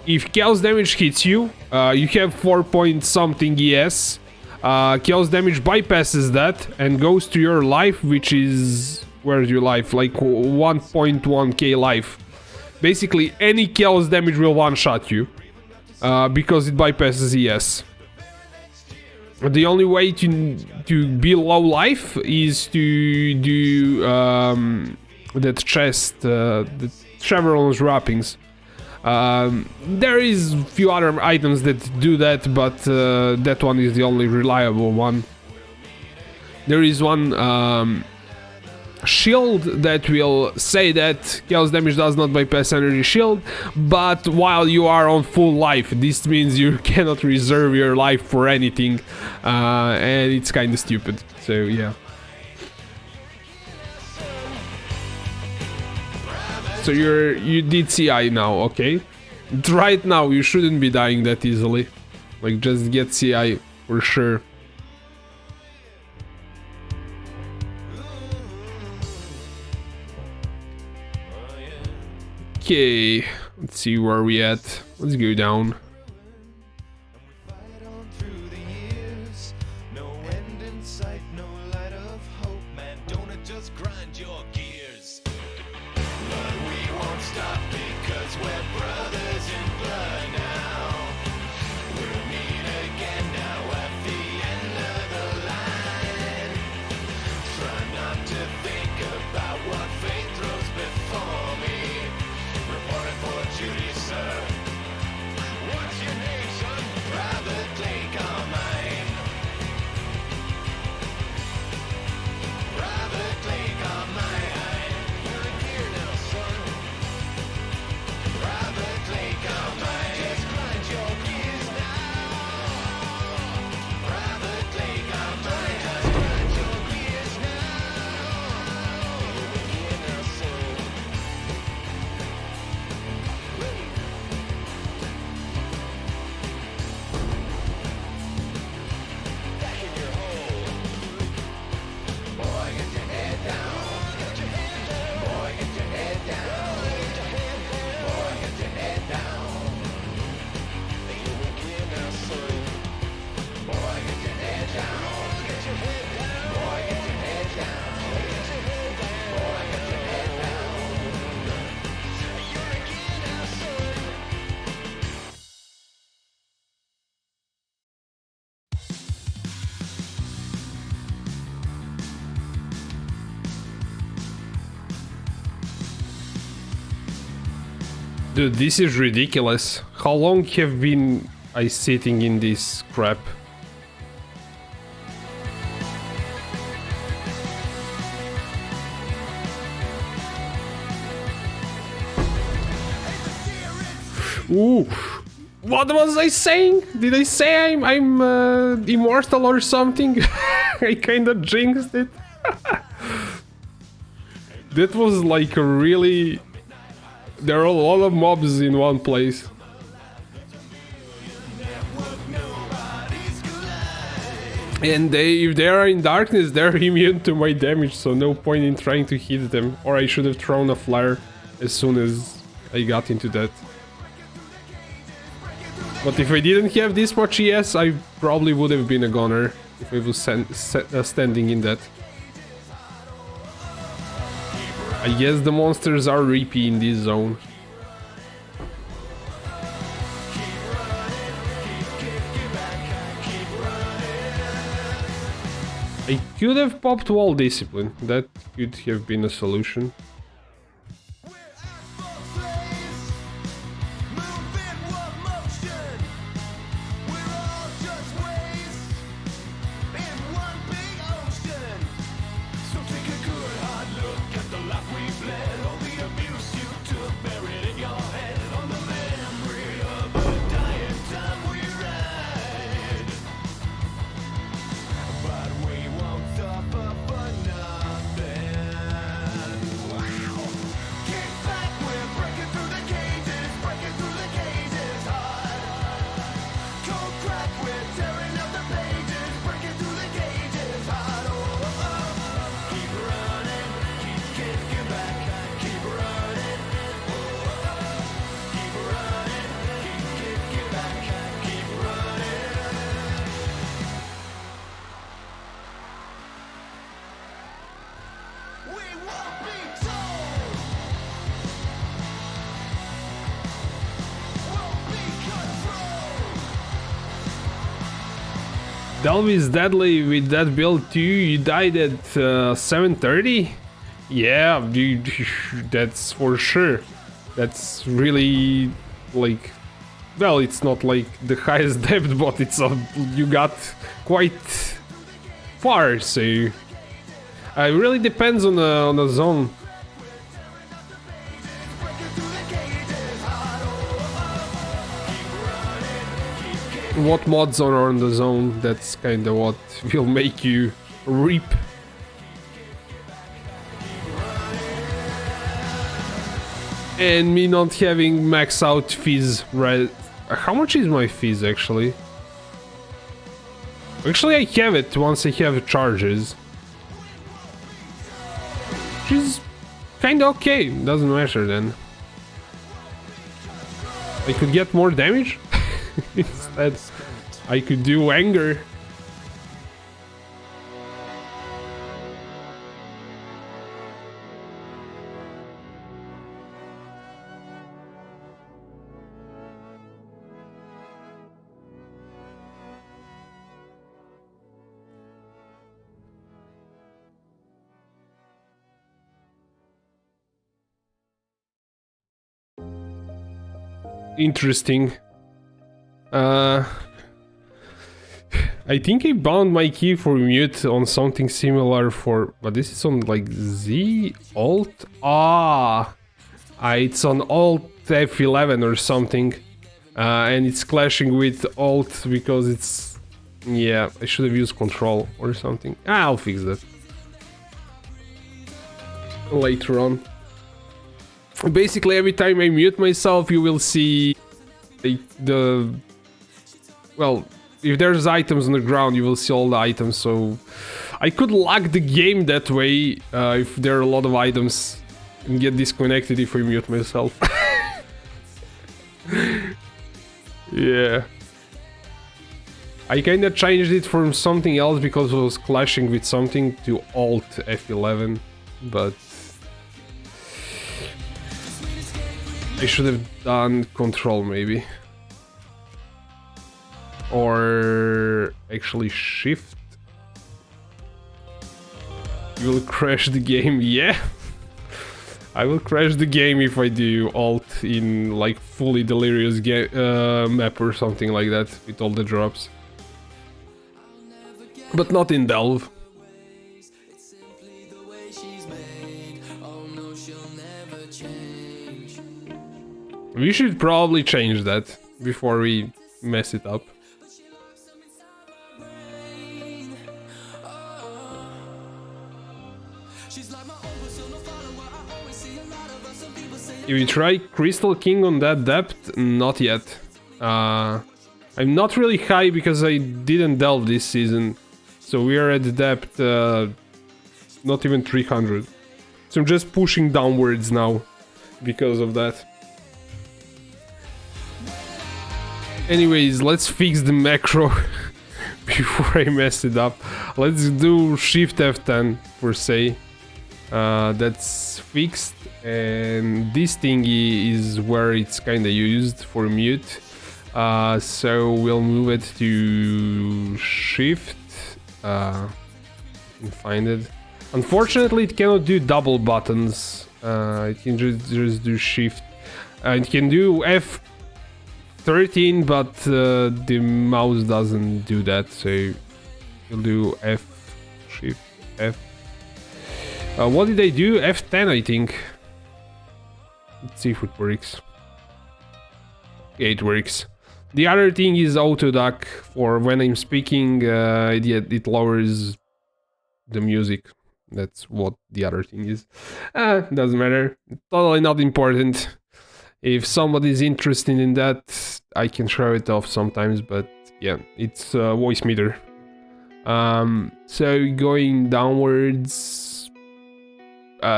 if chaos damage hits you, you have 4 point something ES. Chaos damage bypasses that and goes to your life, which is... Where's your life? Like 1.1k life. Basically, any chaos damage will one-shot you, because it bypasses ES. The only way to be low life is to do that chest, the Chevron's wrappings. There is a few other items that do that, but that one is the only reliable one. There is one shield that will say that chaos damage does not bypass energy shield, but while you are on full life, this means you cannot reserve your life for anything, and it's kind of stupid. So yeah. So you did CI now, okay? Right now you shouldn't be dying that easily. Like, just get CI for sure. Okay, let's see where we at. Let's go down. Fight on through the years. No end in sight, no light of hope, man. Don't it just grind your gears? But we won't stop because we're brothers in blood now. We'll meet again now at the end of the line. Try not to think about what fate throws before me. Reporting for duty, sir. What's your name, son? Private Clay Carmine. Private Clay Carmine. You're in here now, son. Private Clay Carmine. Just grind your gears now. Private Clay Carmine. Just grind your gears now. You're in here now, son. Back in your hole. Boy, get your head down. Get your head down. Boy, get your head down. Get your head down. Boy, get your head down. You in here now, son. Boy, get your head down. Get your head down. Boy, get your head down. Get your head down. Boy, get your head down. You're in here now, son. Dude, this is ridiculous. How long have been I sitting in this crap? Ooh, what was I saying? Did I say I'm immortal or something? I kinda jinxed it. That was like a really... There are a lot of mobs in one place. And if they are in darkness, they're immune to my damage, so no point in trying to hit them. Or I should have thrown a flare as soon as I got into that. But if I didn't have this much ES, I probably would have been a gunner if I was standing in that. I guess the monsters are reapy in this zone. I could have popped wall discipline. That could have been a solution. Delvy's deadly with that build too. You died at 730? Yeah, dude, that's for sure. That's really like, well, it's not like the highest depth, but it's you got quite far. So it really depends on the zone. What mods are on the zone, that's kinda what will make you reap. And me not having max out fizz, right? How much is my fizz actually? Actually I have it once I have charges. Which is kinda okay, doesn't matter then. I could get more damage. Instead, I could do anger. Interesting. I think I bound my key for mute on something similar for... But this is on like Z? Alt? It's on Alt F11 or something. And it's clashing with Alt because it's... Yeah, I should have used Control or something. I'll fix that. Later on. Basically, every time I mute myself, you will see well, if there's items on the ground, you will see all the items, so I could lag the game that way if there are a lot of items and get disconnected if I mute myself. Yeah. I kinda changed it from something else because I was clashing with something to Alt F11, but I should have done Control maybe. Or actually Shift. You will crash the game, yeah. I will crash the game if I do Alt in like fully delirious map or something like that with all the drops. But not in Delve. We should probably change that before we mess it up. If you try Crystal King on that depth, not yet. I'm not really high because I didn't delve this season. So we are at the depth, not even 300. So I'm just pushing downwards now because of that. Anyways, let's fix the macro before I mess it up. Let's do Shift F10 per se. That's fixed, and this thingy is where it's kinda used for mute. So we'll move it to Shift and find it. Unfortunately, it cannot do double buttons. It can just do Shift. It can do F13, but the mouse doesn't do that. So you'll do F, Shift, F. What did I do? F10, I think. Let's see if it works. Yeah, it works. The other thing is auto duck for when I'm speaking. It lowers the music. That's what the other thing is. Doesn't matter. Totally not important. If somebody's interested in that, I can show it off sometimes. But yeah, it's voice meter. So going downwards.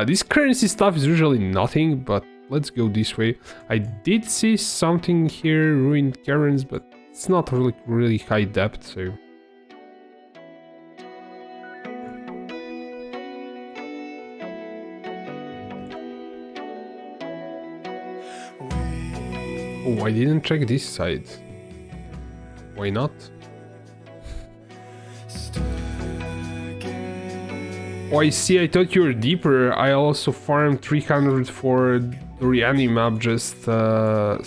This currency stuff is usually nothing, but let's go this way. I did see something here, ruined caverns, but it's not really high depth, so... Oh, I didn't check this side. Why not? Oh, I see, I thought you were deeper. I also farmed 300 for the Riani map, just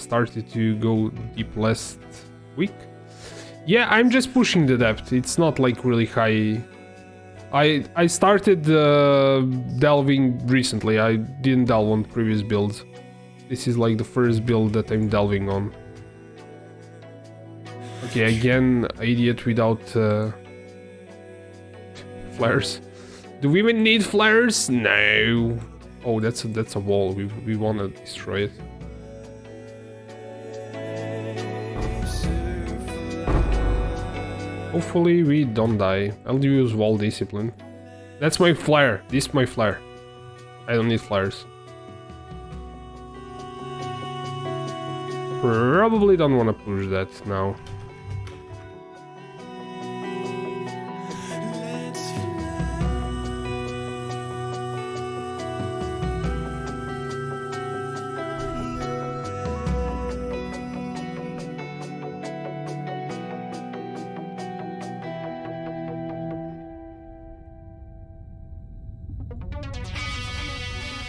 started to go deep last week. Yeah, I'm just pushing the depth, it's not like really high. I started delving recently, I didn't delve on previous builds. This is like the first build that I'm delving on. Okay, again, idiot without flares. Do we even need flares? No. Oh, that's a wall. We want to destroy it. Hopefully we don't die. I'll use wall discipline. That's my flare. This is my flare. I don't need flares. Probably don't want to push that now.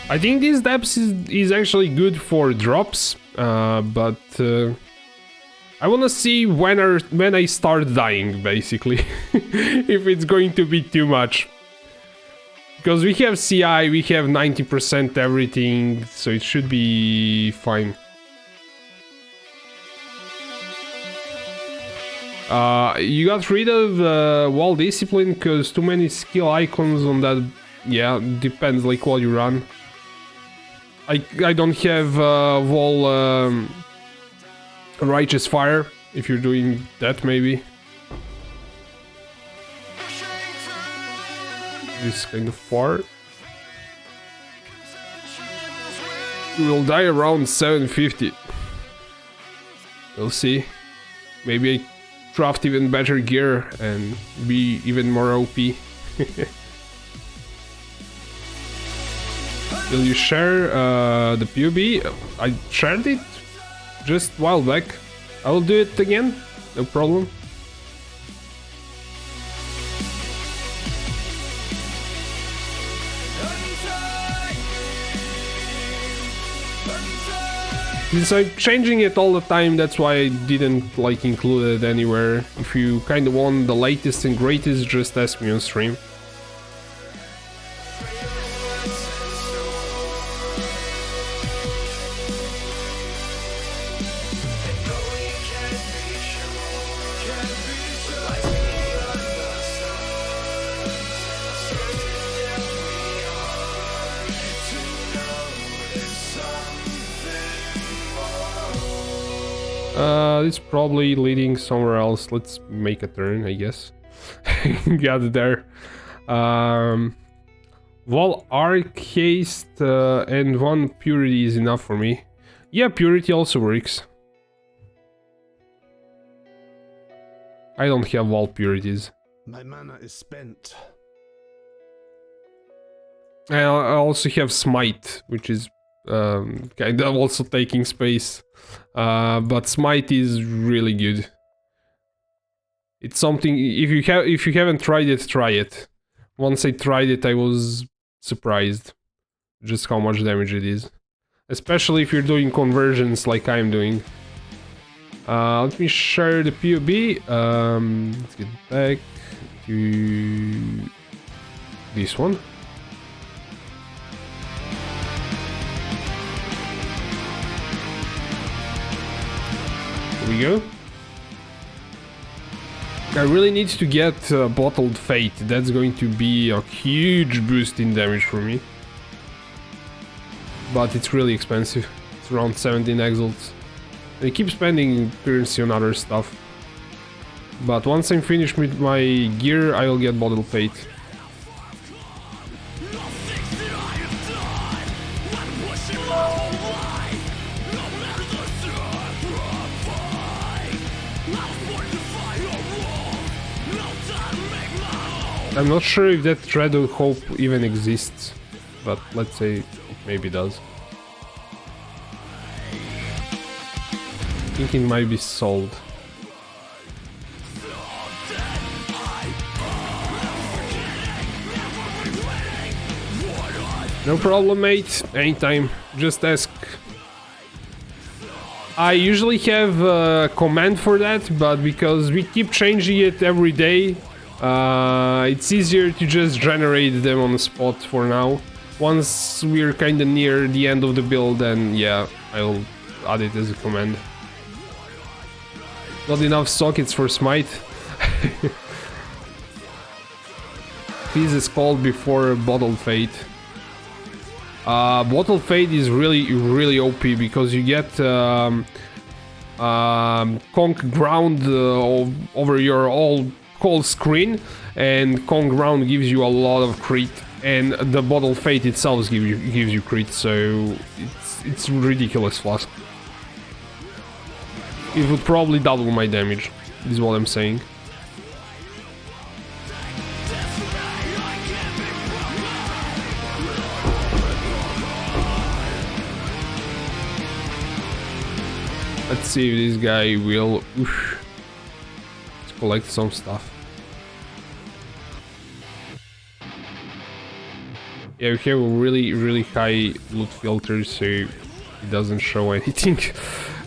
I think this depth is actually good for drops, but I wanna see when I start dying, basically, if it's going to be too much. Because we have CI, we have 90% everything, so it should be fine. You got rid of wall discipline because too many skill icons on that. Yeah, depends like what you run. I don't have wall righteous fire if you're doing that maybe. This kind of far. We will die around 750. We'll see. Maybe I craft even better gear and be even more OP. Will you share the POE? I shared it just a while back. I will do it again, no problem. Since I'm changing it all the time, that's why I didn't like include it anywhere. If you kind of want the latest and greatest, just ask me on stream. It's probably leading somewhere else. Let's make a turn, I guess. Got there. Wall arc haste and 1 purity is enough for me. Yeah, purity also works. I don't have wall purities. My mana is spent. I also have smite, which is kind of also taking space. But smite is really good. It's something, if you haven't tried it, try it. Once I tried it, I was surprised just how much damage it is, especially if you're doing conversions like I'm doing. Let me share the POE. Let's get back to this one. Here we go. I really need to get Bottled Fate. That's going to be a huge boost in damage for me. But it's really expensive. It's around 17 exalts. I keep spending currency on other stuff. But once I'm finished with my gear, I'll get Bottled Fate. I'm not sure if that thread of hope even exists, but let's say it maybe does. I think it might be sold. No problem, mate. Anytime. Just ask. I usually have a command for that, but because we keep changing it every day, it's easier to just generate them on the spot for now. Once we're kinda near the end of the build, then yeah, I'll add it as a command. Not enough sockets for smite. This is called before Bottled Fate. Bottled Fate is really OP because you get conk ground over your whole screen, and conk ground gives you a lot of crit, and the Bottled Fate itself gives you crit, so it's ridiculous fast. it would probably double my damage, is what I'm saying. Let's see if this guy will... Oof. Let's collect some stuff. Yeah, we have a really high loot filter, so it doesn't show anything.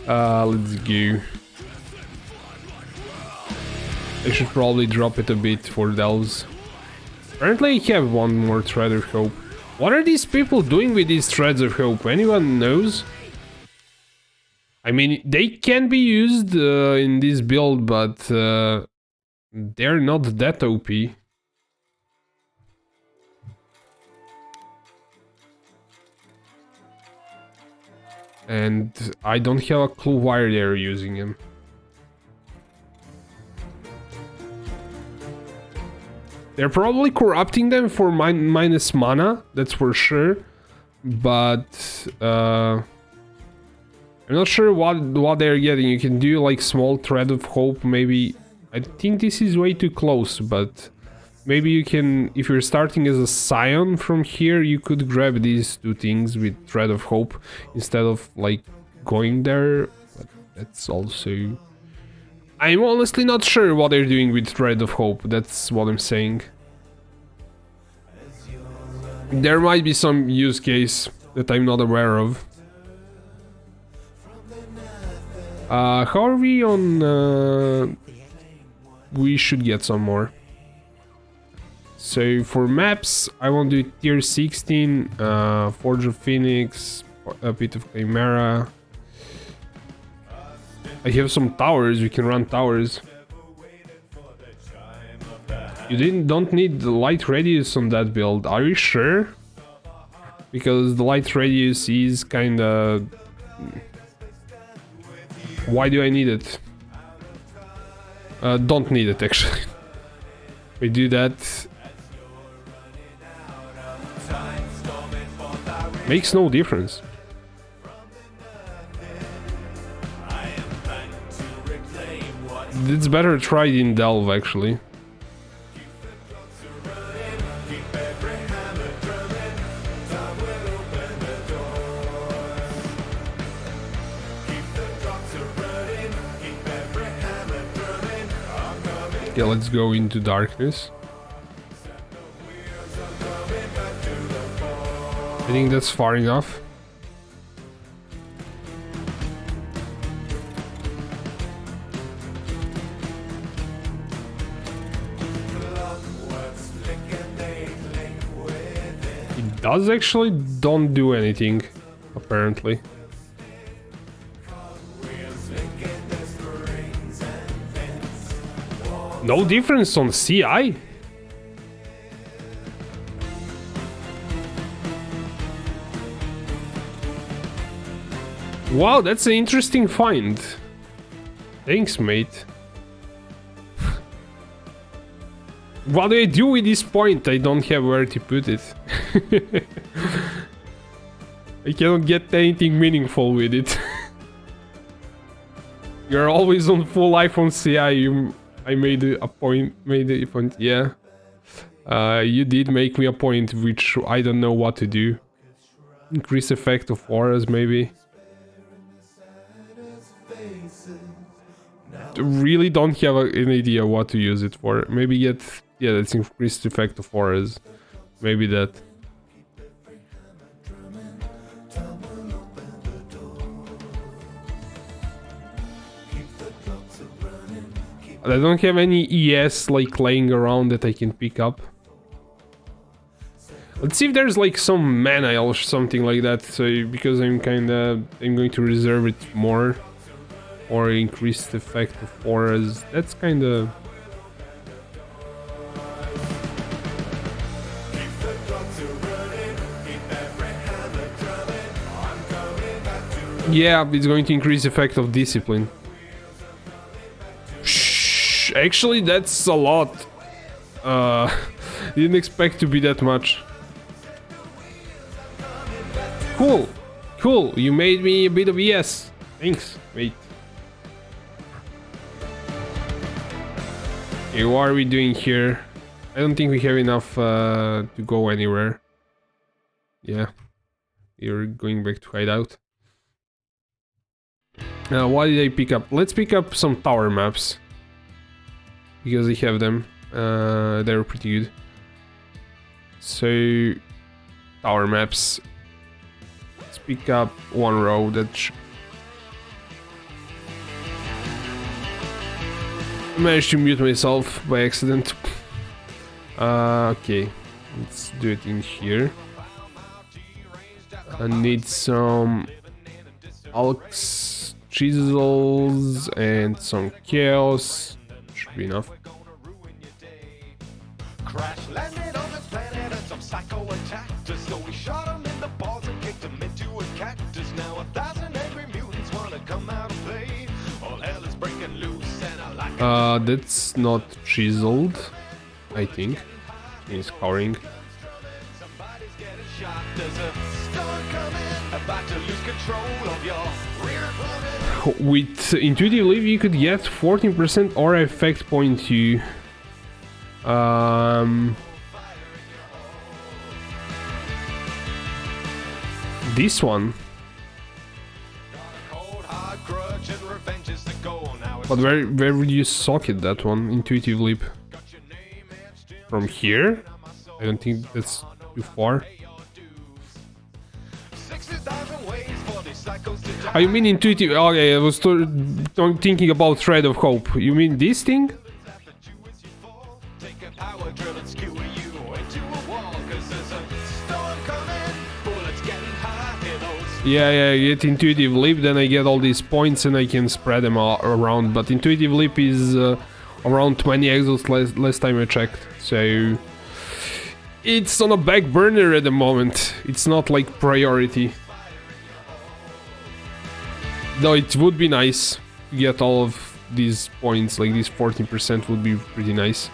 Let's go. I should probably drop it a bit for delves. Apparently I have one more thread of hope. What are these people doing with these threads of hope? Anyone knows? I mean, they can be used in this build, but they're not that OP. And I don't have a clue why they're using them. They're probably corrupting them for minus mana, that's for sure. But I'm not sure what they're getting. You can do like small thread of hope, maybe. I think this is way too close, but maybe you can, if you're starting as a scion from here, you could grab these two things with thread of hope instead of like going there. But that's also... I'm honestly not sure what they're doing with thread of hope, that's what I'm saying. There might be some use case that I'm not aware of. How are we on... we should get some more. So for maps, I want to do tier 16, Forge of Phoenix, a bit of Chimera. I have some towers, we can run towers. You don't need the light radius on that build, are you sure? Because the light radius is kinda... Why do I need it? Don't need it actually. We do that. Makes no difference. It's better tried in Delve actually. Yeah, let's go into darkness. I think that's far enough. It does actually don't do anything, apparently. No difference on CI? Wow, that's an interesting find. Thanks, mate. What do I do with this point? I don't have where to put it. I cannot get anything meaningful with it. You're always on full life on CI. I made a point, yeah. You did make me a point, which I don't know what to do. Increase effect of auras, maybe. Really don't have an idea what to use it for. Maybe get, yeah, that's increased effect of auras. Maybe that. I don't have any ES like laying around that I can pick up. Let's see if there's like some mana or something like that. So because I'm going to reserve it more, or increased effect of auras. That's kinda. Yeah, it's going to increase effect of discipline. Actually, that's a lot. Didn't expect to be that much. Cool. Cool, you made me a bit of ES. Thanks, mate. Okay, what are we doing here? I don't think we have enough to go anywhere. Yeah, we're going back to hideout. What did I pick up? Let's pick up some tower maps. Because I have them. They're pretty good. So, tower maps. Let's pick up one row that I managed to mute myself by accident. Okay, let's do it in here. I need some alks, chisels, and some chaos. Should be enough. Crash landed on this planet and some psycho attacked us. So we shot him in the balls and kicked him into a cactus. Now 1,000 angry mutants wanna come out and play. All hell is breaking loose and I like it. That's not chiseled, I think. It's cowering. Somebody's getting shot. There's a storm coming, about to lose control of your rear plumbing. With intuitive leap, you could get 14% aura effect point to. This one. But where would you socket that one? Intuitive leap. From here? I don't think that's too far. Oh, you mean intuitive? Okay, I was thinking about Thread of Hope. You mean this thing? Yeah, I get intuitive leap, then I get all these points and I can spread them all around. But intuitive leap is around 20 exos last time I checked. So it's on a back burner at the moment. It's not like priority. Though it would be nice to get all of these points, like this 14% would be pretty nice.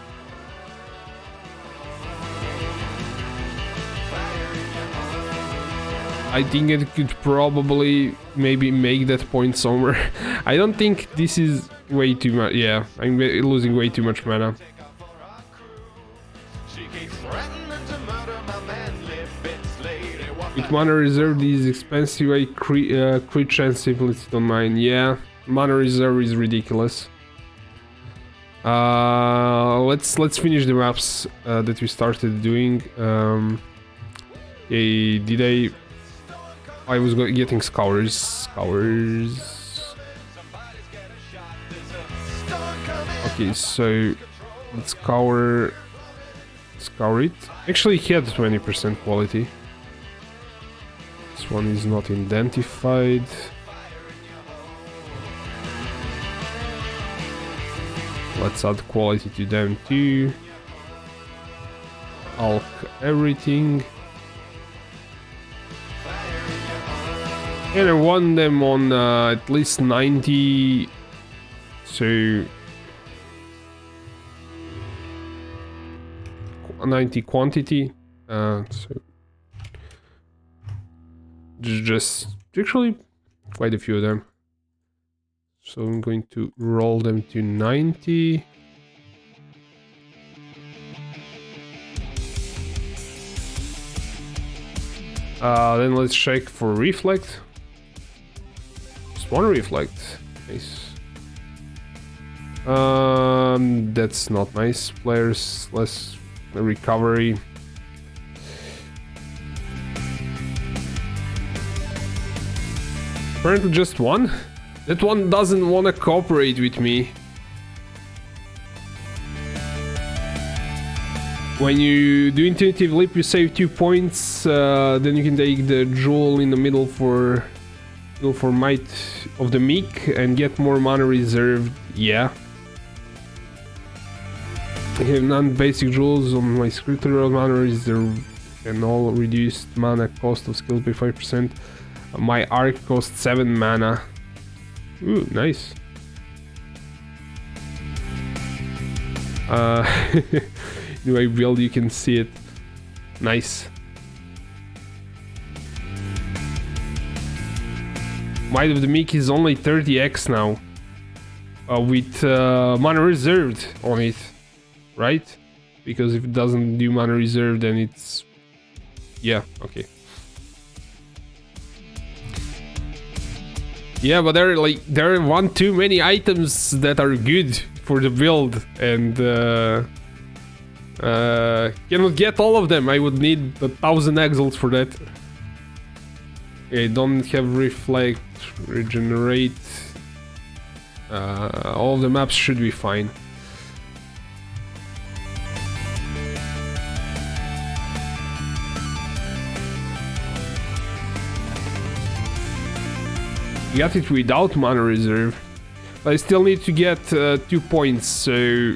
I think it could probably maybe make that point somewhere. I don't think this is way too much. Yeah, I'm losing way too much mana. With mana reserve is expensive, I crit chance simplicity on mine. Yeah, mana reserve is ridiculous. Let's finish the maps that we started doing. Okay, I was getting scours. Okay, so let's scour it. Actually, he had 20% quality. This one is not identified. Let's add quality to them too. Alk everything. And I want them on at least 90, so 90 quantity. So just actually quite a few of them. So I'm going to roll them to 90. Then let's check for reflect. Just one reflect. Nice. That's not nice. Players less recovery. Apparently just one. That one doesn't want to cooperate with me. When you do intuitive leap, you save 2 points. Then you can take the jewel in the middle for might of the meek and get more mana reserved. Yeah. I have non-basic jewels on my scriptural mana reserve and all reduced mana cost of skill by 5%. My arc costs 7 mana. Ooh, nice. In my build you can see it. Nice. Might of the Meek is only 30x now. With mana reserved on it. right? Because if it doesn't do mana reserve, then it's... Yeah, okay. Yeah, but there are one too many items that are good for the build, and cannot get all of them. I would need 1,000 exalts for that. Okay, don't have reflect, regenerate. All of the maps should be fine. Got it without mana reserve, but I still need to get 2 points, so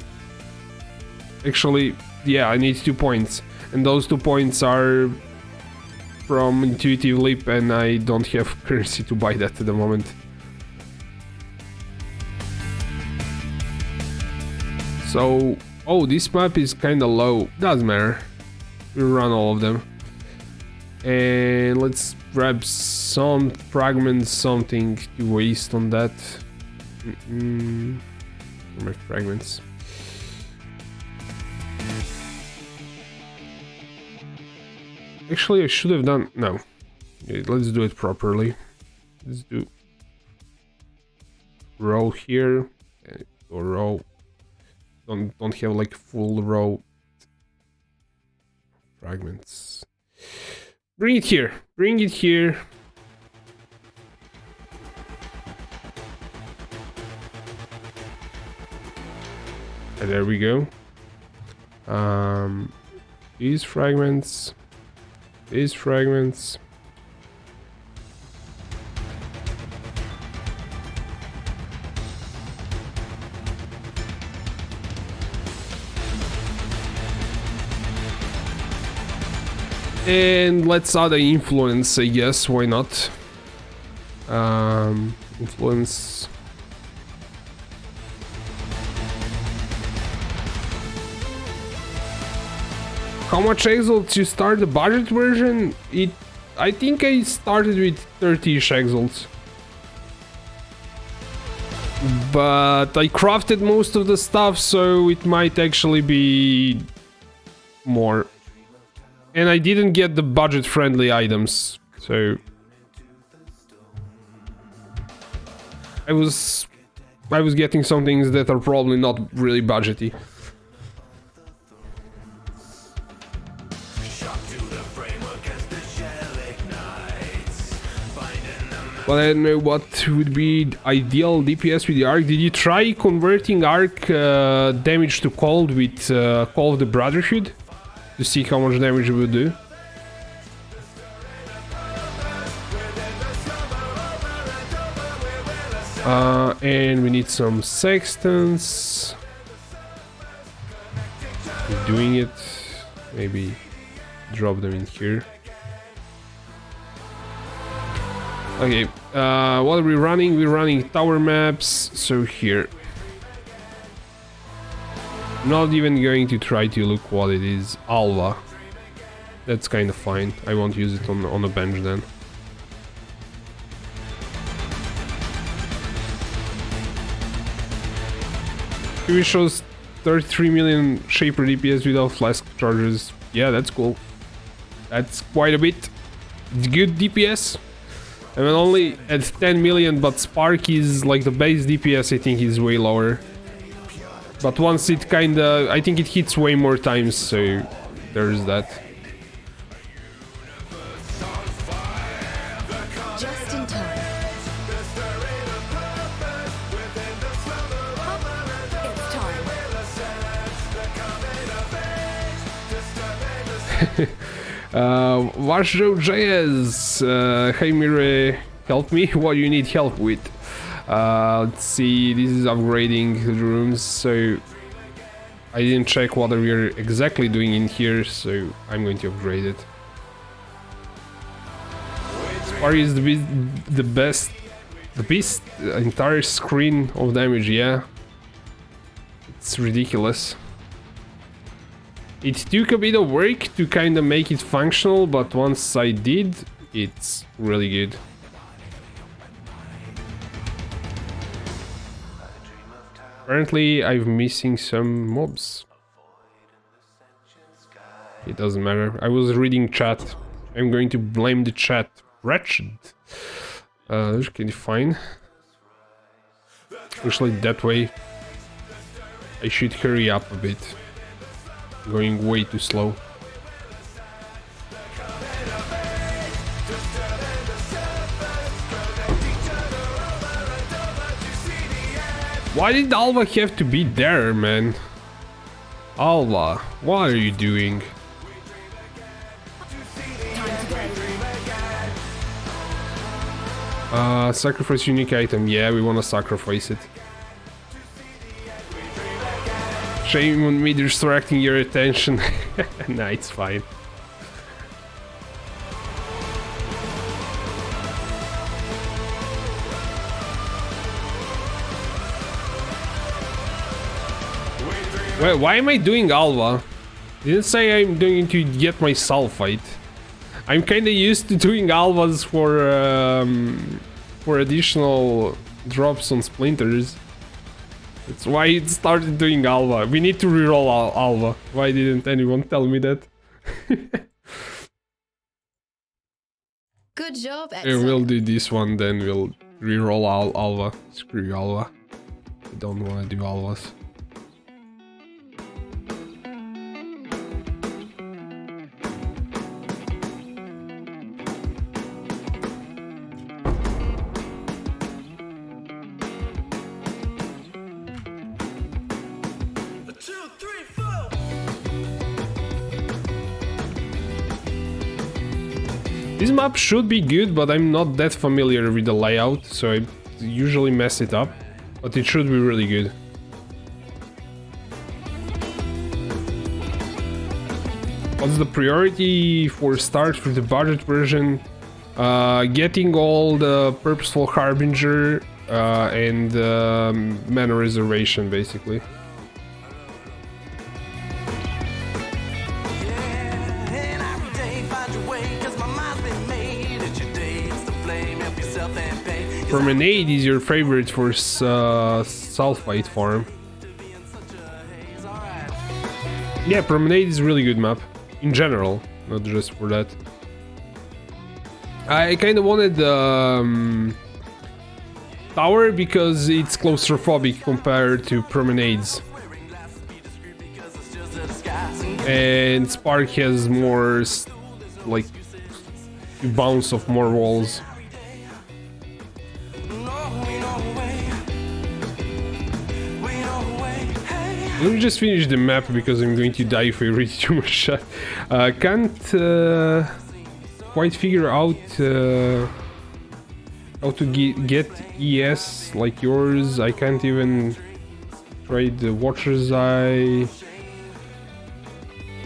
actually, yeah, I need 2 points, and those 2 points are from Intuitive Leap, and I don't have currency to buy that at the moment. So, oh, this map is kinda low, doesn't matter, we'll run all of them. And let's grab some fragments, something to waste on that. My fragments. Actually, I should have done... No. Okay, let's do it properly. Let's do... row here. Or row. Don't have like full row. Fragments. Bring it here. Bring it here. And there we go. These fragments. These fragments. And let's add an influence, I guess, why not? Influence. How much exalts you start the budget version? I think I started with 30-ish exalts. But I crafted most of the stuff, so it might actually be more. And I didn't get the budget-friendly items, so... I was getting some things that are probably not really budgety. But I don't know what would be ideal DPS with the Arc. Did you try converting Arc damage to cold with Call of the Brotherhood? To see how much damage it will do. And we need some sextants. We're doing it. Maybe drop them in here. Okay, what are we running? We're running tower maps, so here. Not even going to try to look what it is. Alva. That's kind of fine. I won't use it on the bench then. Here it shows 33 million Shaper DPS without flask charges. Yeah, that's cool. That's quite a bit. It's good DPS. I mean, only at 10 million, but Spark is like the base DPS, I think is way lower. But once it kinda... I think it hits way more times, so there's that. Just in time. It's time. Washjo.js, hey Mire, help me? What do you need help with? Let's see, this is upgrading the rooms, so I didn't check what we're exactly doing in here, so I'm going to upgrade it. Spar is the best entire screen of damage, yeah. It's ridiculous. It took a bit of work to kind of make it functional, but once I did, it's really good. Apparently, I'm missing some mobs. It doesn't matter. I was reading chat. I'm going to blame the chat. Wretched. That's kind of fine. Especially that way. I should hurry up a bit. Going way too slow. Why did Alva have to be there, man? Alva, what are you doing? Sacrifice unique item. Yeah, we wanna sacrifice it. Shame on me distracting your attention. Nah, it's fine. Wait, why am I doing Alva? Didn't say I'm going to get my sulfite. I'm kinda used to doing Alvas for additional drops on splinters. That's why it started doing Alva. We need to reroll Alva. Why didn't anyone tell me that? Good job, Yeah, excellent. we'll do this one, then we'll reroll Alva. Screw Alva. I don't want to do Alvas. This map should be good, but I'm not that familiar with the layout, so I usually mess it up. But it should be really good. What's the priority for start for the budget version? Getting all the Purposeful Harbinger and mana reservation, basically. Promenade is your favorite for sulfite farm. Yeah, Promenade is a really good map in general, not just for that. I kind of wanted Tower because it's claustrophobic compared to Promenades. And Spark has more, like, bounce of more walls. Let me just finish the map because I'm going to die if I read too much chat. Can't quite figure out how to get ES like yours. I can't even try the Watcher's Eye.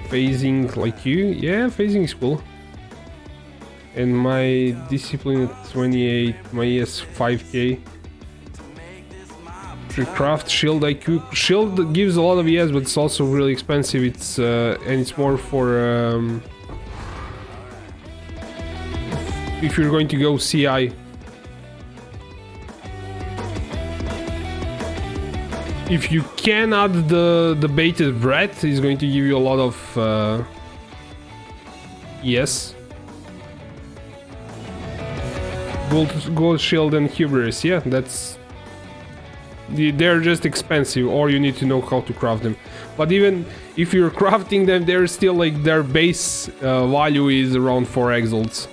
Phasing like you. Yeah, phasing is cool. And my discipline at 28, my ES 5k. Craft shield IQ. Shield gives a lot of ES, but it's also really expensive. It's and it's more for if you're going to go CI. If you can add the baited breath, it's going to give you a lot of ES. Gold shield and hubris. Yeah, that's. They're just expensive, or you need to know how to craft them. But even if you're crafting them, they're still like their base value is around 4 exalts.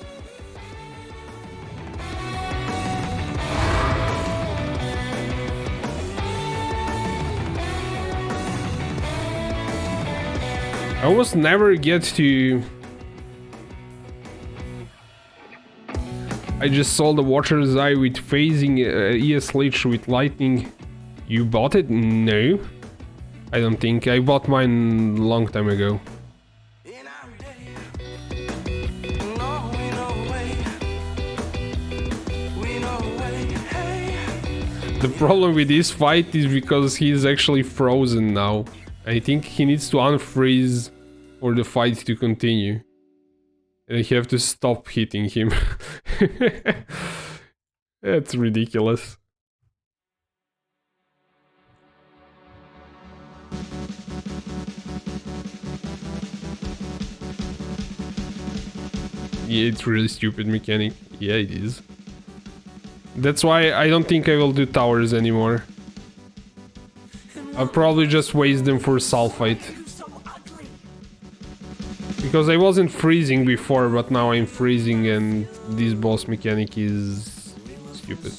I almost never get to. I just saw the Watcher's Eye with phasing ES Lich with lightning. You bought it? No. I don't think. I bought mine a long time ago. The problem with this fight is because he's actually frozen now. I think he needs to unfreeze for the fight to continue. And I have to stop hitting him. That's ridiculous. Yeah, it's really stupid mechanic. Yeah, it is. That's why I don't think I will do towers anymore. I'll probably just waste them for sulfite. Because I wasn't freezing before, but now I'm freezing and this boss mechanic is stupid.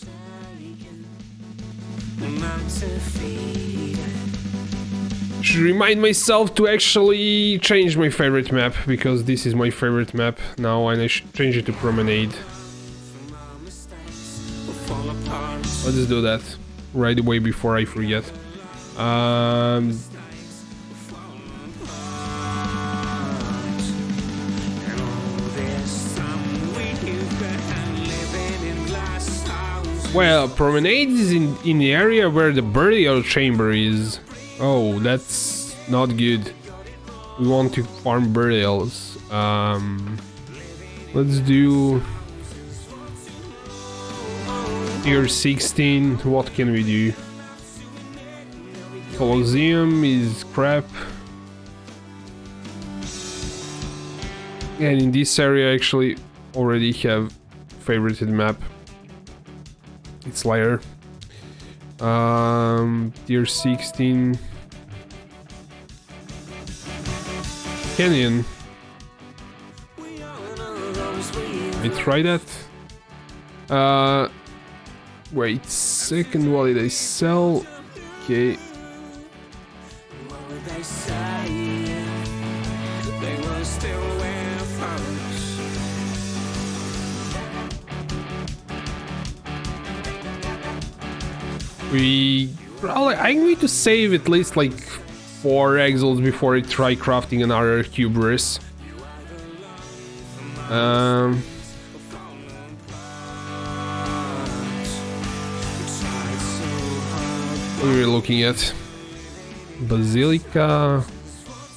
Should remind myself to actually change my favorite map, because this is my favorite map now, and I should change it to Promenade. Let's do that right away before I forget. Well, Promenade is in the area where the burial chamber is. Oh, that's not good. We want to farm burials. Let's do tier 16. What can we do? Colosseum is crap. And in this area I actually already have favorited map. It's Lair. Tier 16. Canyon. I try that. Wait, second, what did I sell? Okay. I'm going to save at least like 4 exiles before I try crafting another hubris. What are we looking at? Basilica,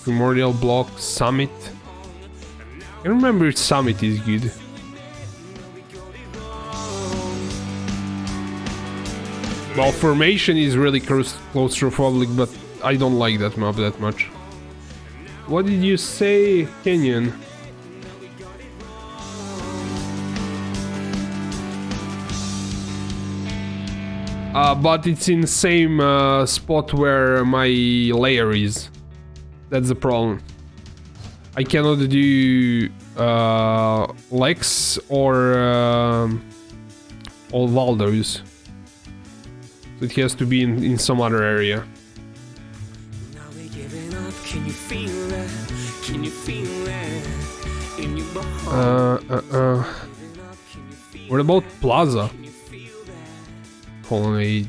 Primordial Block, Summit. I remember if Summit is good. Well, Formation is really claustrophobic, but I don't like that map that much. What did you say, Canyon? But it's in the same spot where my layer is. That's the problem. I cannot do Lex or Valdos. So it has to be in some other area. What about Plaza? Colonnade.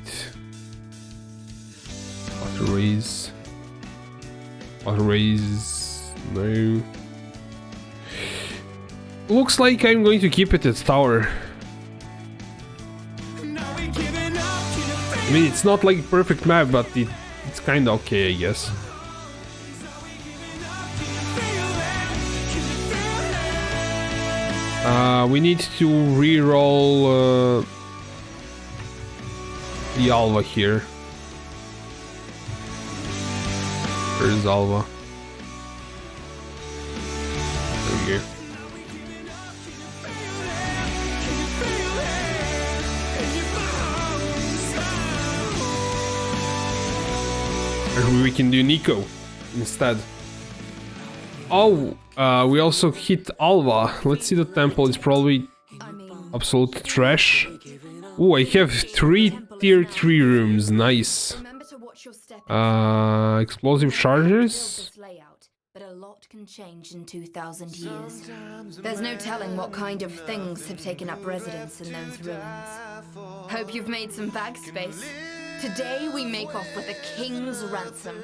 Auto raise. Auto raise. No. Looks like I'm going to keep it at tower. I mean, it's not like a perfect map, but it's kinda okay, I guess. We need to re-roll the Alva here. Where's Alva? There we go. Or we can do Nico instead. Oh, we also hit Alva. Let's see the temple. It's probably absolute trash. Oh, I have 3 tier 3 rooms. Nice. Explosive charges. But a lot can change in 2,000 years. There's no telling what kind of things have taken up residence in those ruins. Hope you've made some bag space. Today we make off with a king's ransom.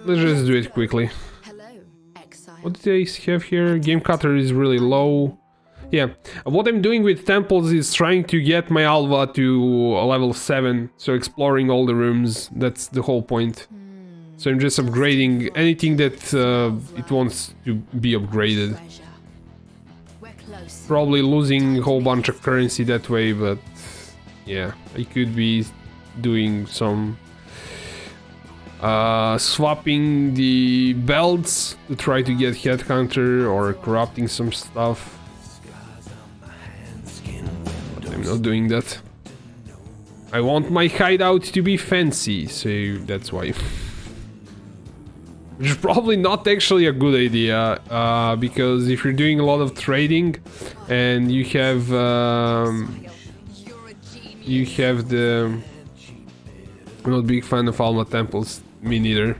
Let's just do it quickly. Hello, exile. What do they have here? Game cutter is really low. Yeah, what I'm doing with temples is trying to get my Alva to a level 7, so exploring all the rooms, that's the whole point. So I'm just upgrading anything that it wants to be upgraded. Probably losing a whole bunch of currency that way, but yeah, I could be doing some swapping the belts to try to get headhunter or corrupting some stuff. not doing that. I want my hideout to be fancy, so that's why. Which is probably not actually a good idea, because if you're doing a lot of trading and you have the... I'm not a big fan of Alma temples, me neither.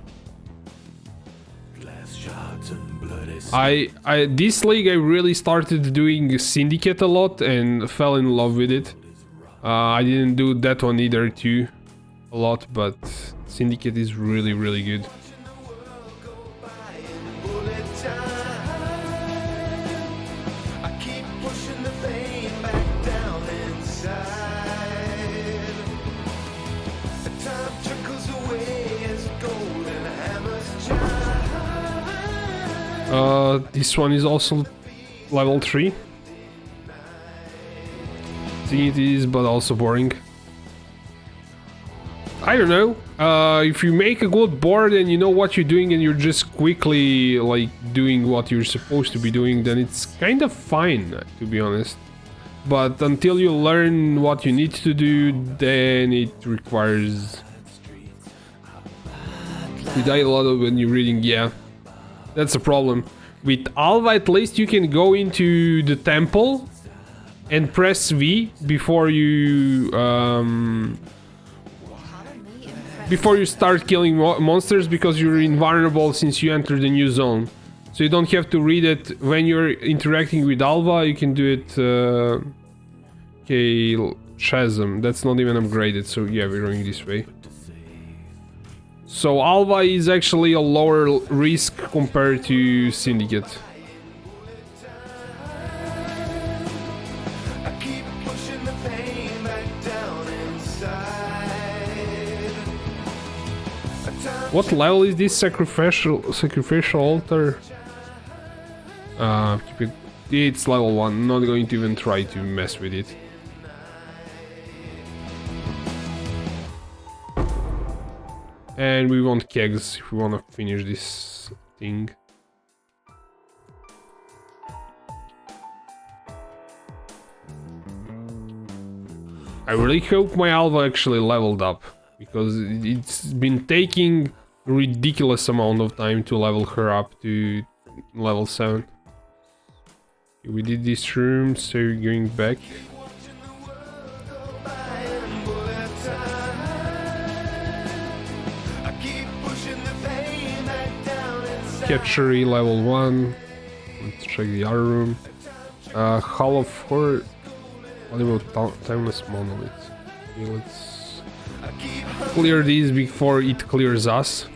This league I really started doing syndicate a lot and fell in love with it. I didn't do that one either too a lot, but syndicate is really good. This one is also level 3. It is, but also boring. I don't know. If you make a good board and you know what you're doing and you're just quickly like doing what you're supposed to be doing, then it's kind of fine, to be honest. But until you learn what you need to do, then it requires... You die a lot when you're reading, yeah. That's a problem. With Alva, at least you can go into the temple and press V before you start killing monsters, because you're invulnerable since you entered the new zone. So you don't have to read it when you're interacting with Alva. You can do it. Okay, Chasm. That's not even upgraded. So yeah, we're going this way. So Alva is actually a lower risk compared to Syndicate. What level is this sacrificial altar? It's level 1. I'm not going to even try to mess with it. And we want kegs if we want to finish this thing. I really hope my Alva actually leveled up, because it's been taking a ridiculous amount of time to level her up to level 7. We did this room, so we're going back. Catchery level 1. Let's check the other room. Hall of Horror. What about Timeless Monolith? Okay, let's clear these before it clears us.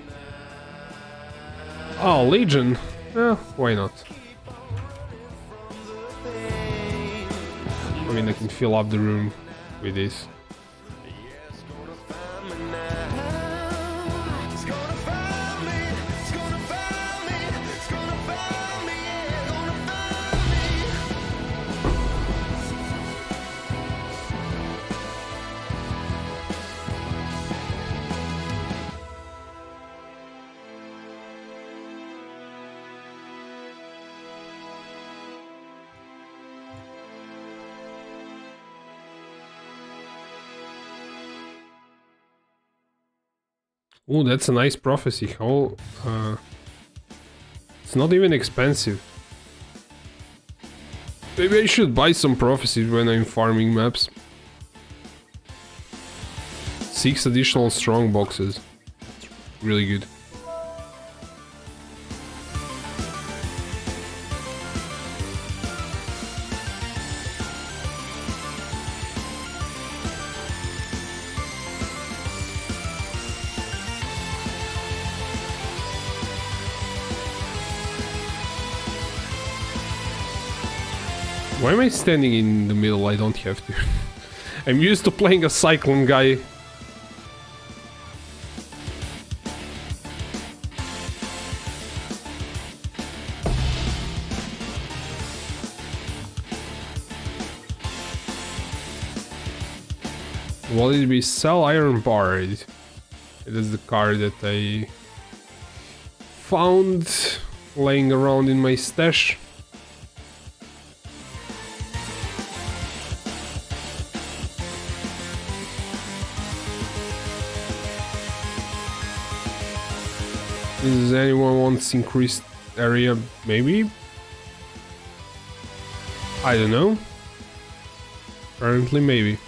Oh, Legion. Why not? I mean, I can fill up the room with this. Oh, that's a nice prophecy. How? It's not even expensive. Maybe I should buy some prophecies when I'm farming maps. 6 additional strong boxes. Really good. Why am I standing in the middle? I don't have to. I'm used to playing a cyclone guy. What did we sell? Iron bar. It is the card that I found laying around in my stash. Does anyone wants increased area? Maybe? I don't know. Apparently, maybe.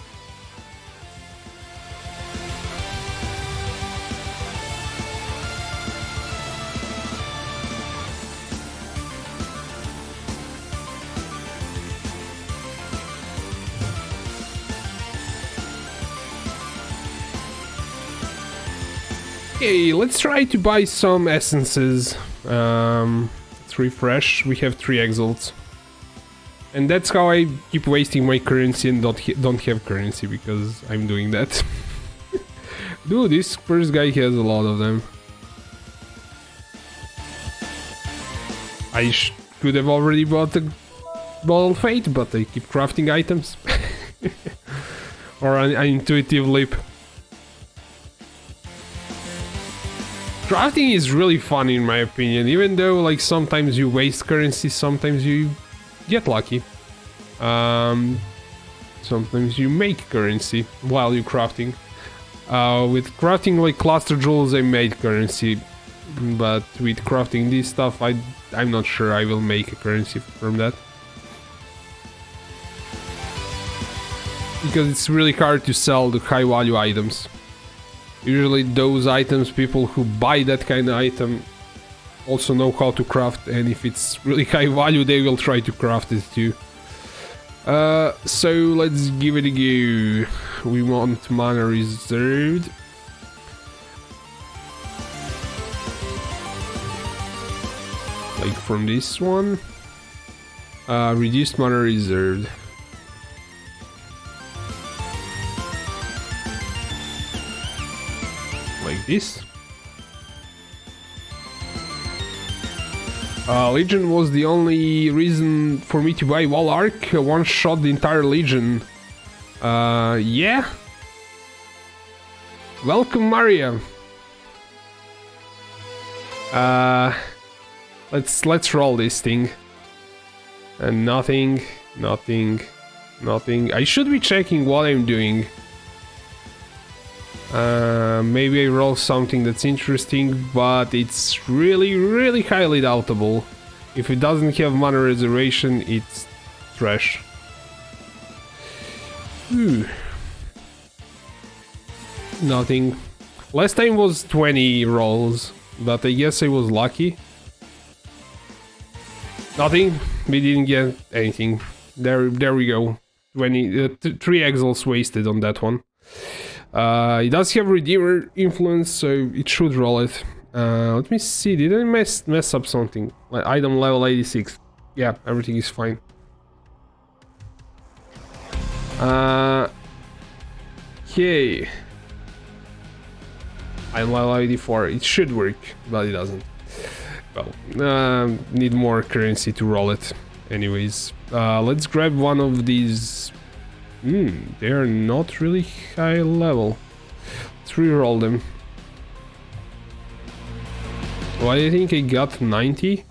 Okay, let's try to buy some essences. Let's refresh. We have 3 exalts. And that's how I keep wasting my currency and don't have currency, because I'm doing that. Dude, this first guy has a lot of them. I could have already bought the Bottle of Fate, but I keep crafting items. Or an intuitive leap. Crafting is really fun in my opinion, even though like sometimes you waste currency, sometimes you get lucky. Sometimes you make currency while you're crafting. With crafting like cluster jewels I made currency, but with crafting this stuff I'm not sure I will make a currency from that. Because it's really hard to sell the high value items. Usually those items, people who buy that kind of item also know how to craft, and if it's really high value they will try to craft it too. So let's give it a go. We want mana reserved. Like from this one. Reduced mana reserved. Like this. Legion was the only reason for me to buy Wall Arc. One shot the entire Legion. Yeah. Welcome, Maria. Let's roll this thing. And nothing. I should be checking what I'm doing. Maybe I roll something that's interesting, but it's really highly doubtable. If it doesn't have mana reservation, it's trash. Nothing. Last time was 20 rolls, but I guess I was lucky. Nothing. We didn't get anything. There we go. 3 exals wasted on that one. It does have Redeemer influence, so it should roll it. Let me see, did I mess up something? Like item level 86. Yeah, everything is fine. Okay. Item level 84. It should work, but it doesn't. Well, need more currency to roll it. Anyways, let's grab one of these. They are not really high level. Let's re-roll them. Well, I think I got 90.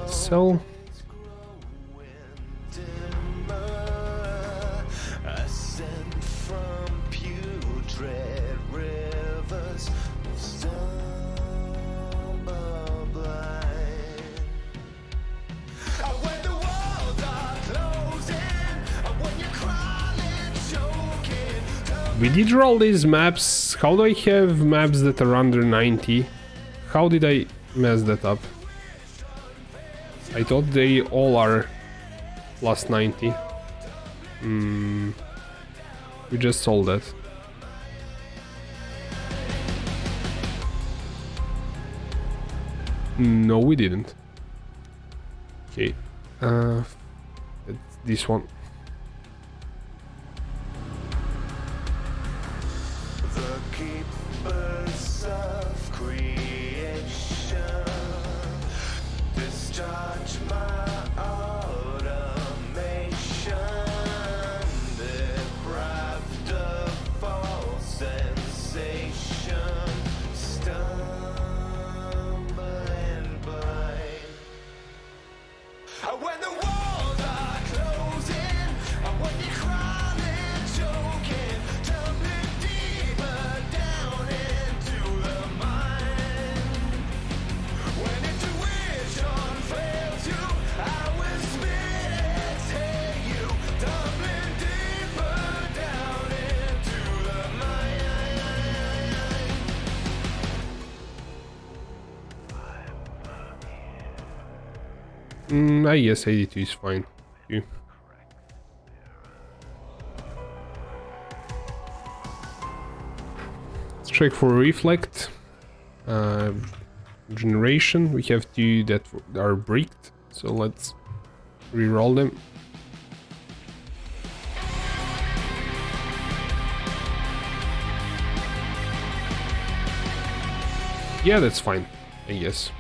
Sell. We did roll these maps. How do I have maps that are under 90? How did I mess that up? I thought they all are plus 90. We just sold that. No, we didn't. Okay. It's this one. I guess 82 is fine. You. Let's check for reflect. Generation. We have two that are bricked, so let's re-roll them. Yeah, that's fine, I guess.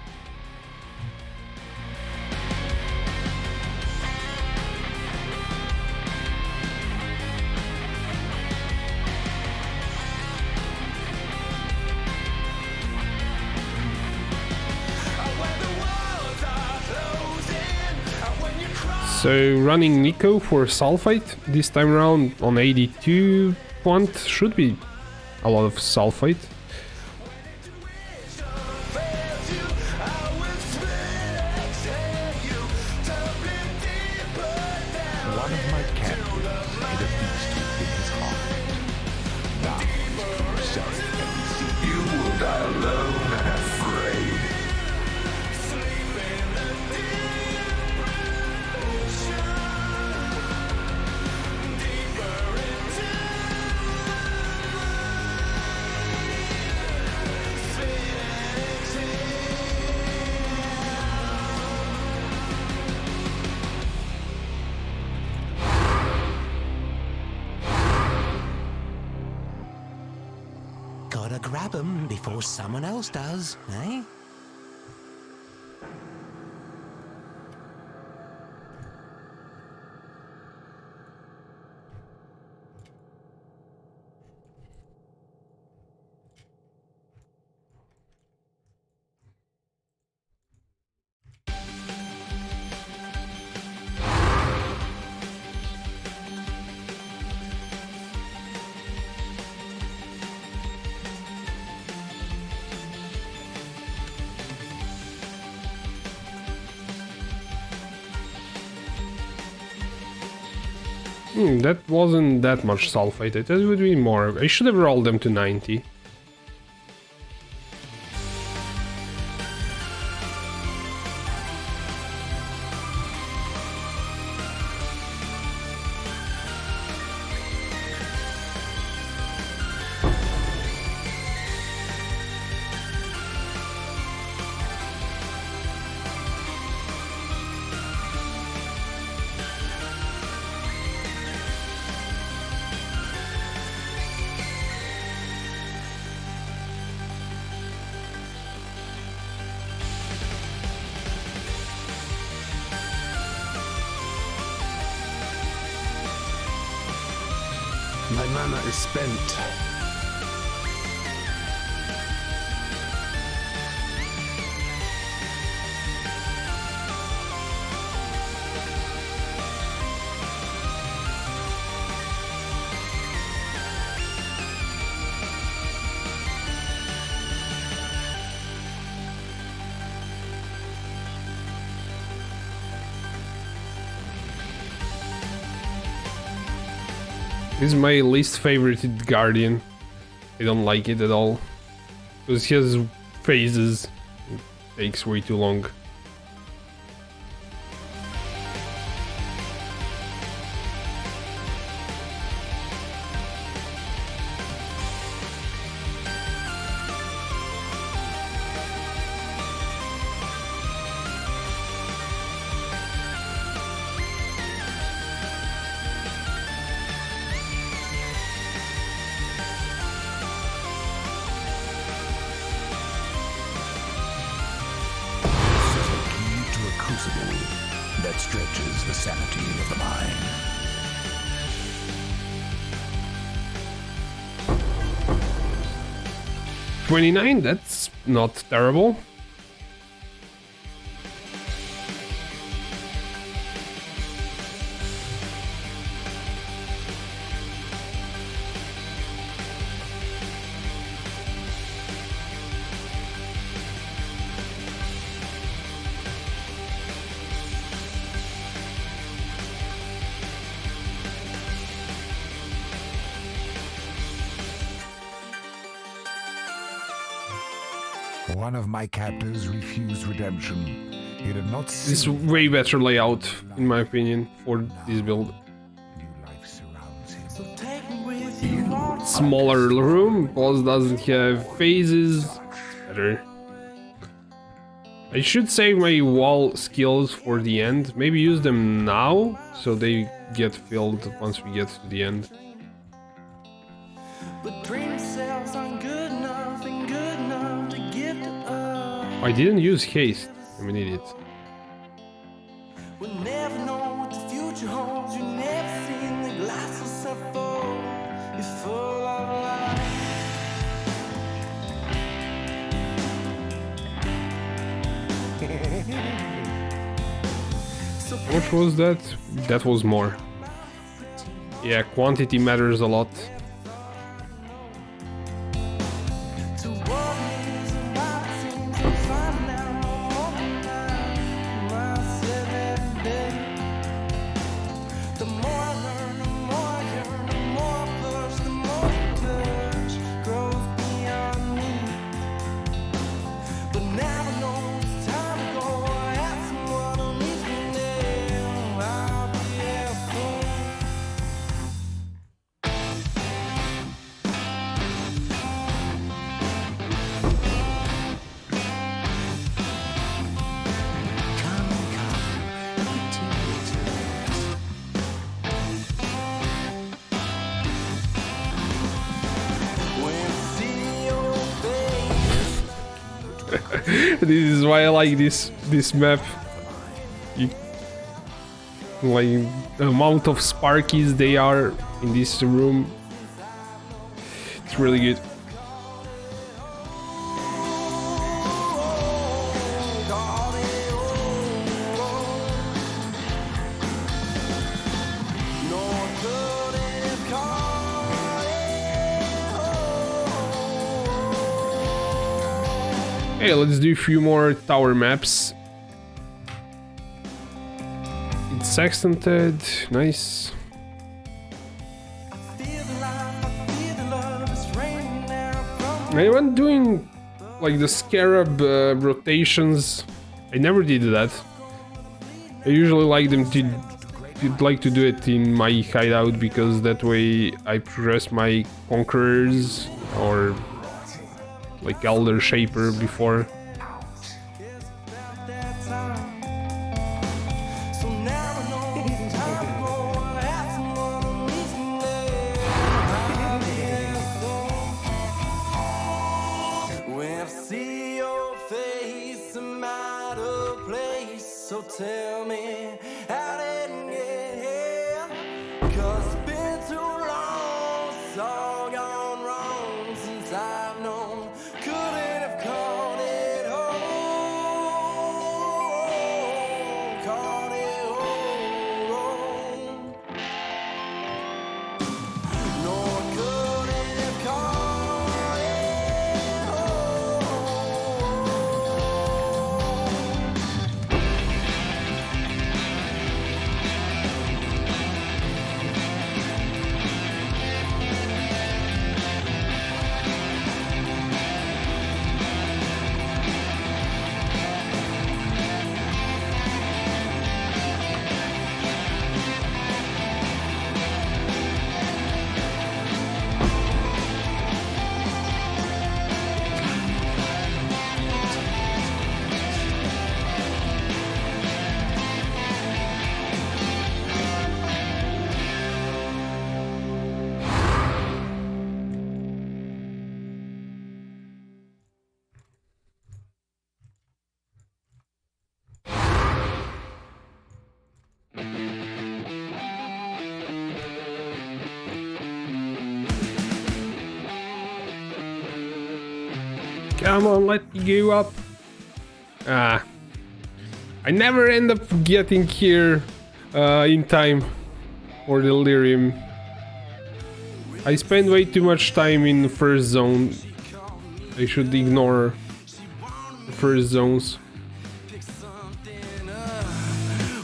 So running Nico for sulfite this time around on 82 plant should be a lot of sulfite. One of my captives hid a beast within his heart. Now look for yourself and see. You will die alone and afraid. Gotta grab 'em before someone else does, eh? That wasn't that much sulfite. I thought it would be more. I should have rolled them to 90. My mana is spent. This is my least favorited guardian. I don't like it at all. Because he has phases. It takes way too long. That stretches the sanity of the mind. $29, that's not terrible. One of my captors refused redemption. He'd have not It's seen way better layout, in my opinion, for this build. new life surrounds him. Smaller room, boss doesn't have phases. It's better. I should save my wall skills for the end. Maybe use them now, so they get filled once we get to the end. But dream cells aren't good enough and good enough to give to us. I didn't use haste. I'm an idiot. We'll never know what the future holds. You've never seen the glass of so full. You're full of life. How much was that? That was more. Yeah, quantity matters a lot. To what is and what it seems I'm finding out more than myself every day. The more I learn, the more I yearn, the more I push, the more the push grows beyond me. But now I know it's time to go. I ask someone who leaves me there. I'll be there soon. Come, When I see your face. This is why I like this map. Like the amount of sparkies they are in this room. It's really good. Hey, let's do a few more tower maps. It's sextanted, nice. Anyone doing like the scarab rotations? I never did that. I usually like them to like to do it in my hideout because that way I progress my conquerors or like Elder Shaper before. When I see your face, I'm out of place. So tell me, how did it get here? 'Cause it's been too long, it's all gone wrong since I've known. Couldn't have caught it home, caught it home. No, I couldn't have caught it Come on, let me go up. Ah. I never end up getting here in time for the Delirium. I spend way too much time in the first zone. I should ignore the first zones.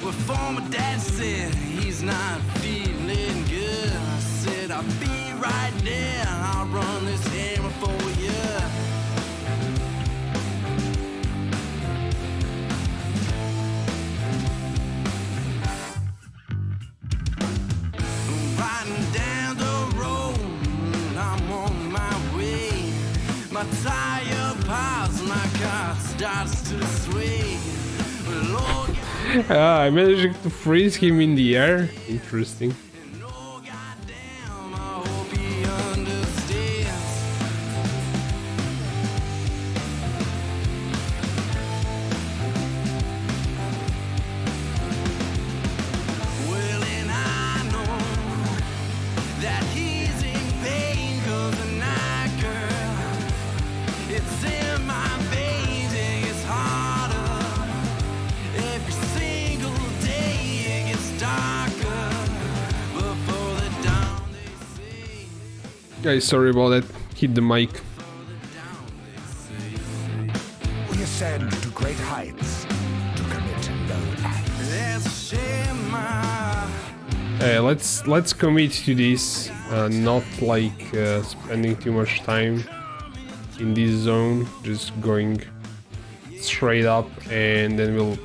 Well, former dad said he's not feeling good. I said I'll be right there. I'll run this hammer for you. I managed to freeze him in the air. Interesting. Guys, sorry about that. Hit the mic. We ascend to great heights to commit no acts. Let's commit to this. Not like spending too much time in this zone. Just going straight up, and then we'll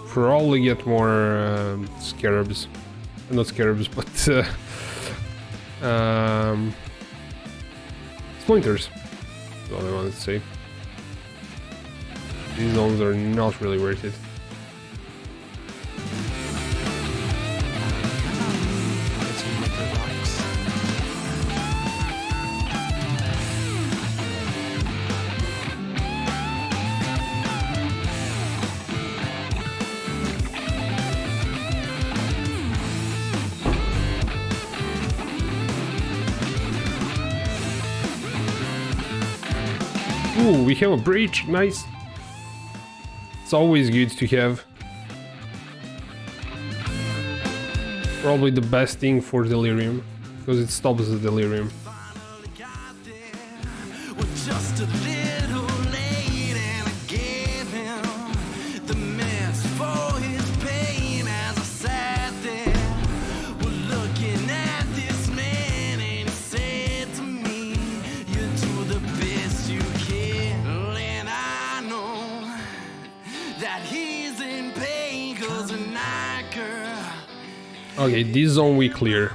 probably get more scarabs. Not scarabs, but splinters. That's all I wanted to say. These zones are not really worth it. Ooh, we have a breach, nice. It's always good to have. Probably the best thing for delirium, because it stops the delirium. Okay, this zone we clear.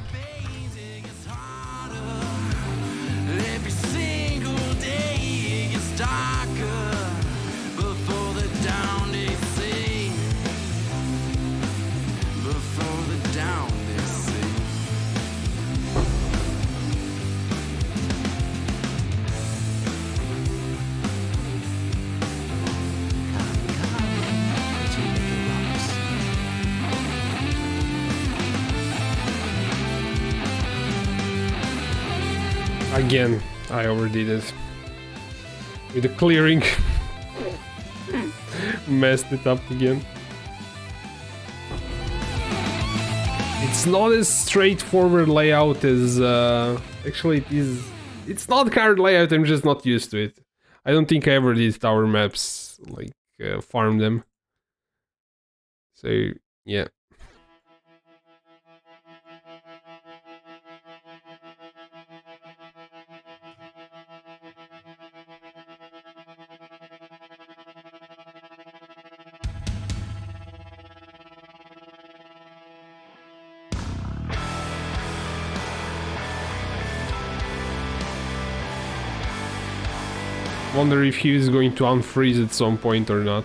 Again, I overdid it. With the clearing. Messed it up again. It's not as straightforward layout as... actually, it is... It's not card layout, I'm just not used to it. I don't think I ever did tower maps, like, farm them. So, yeah. Wonder if he is going to unfreeze at some point or not.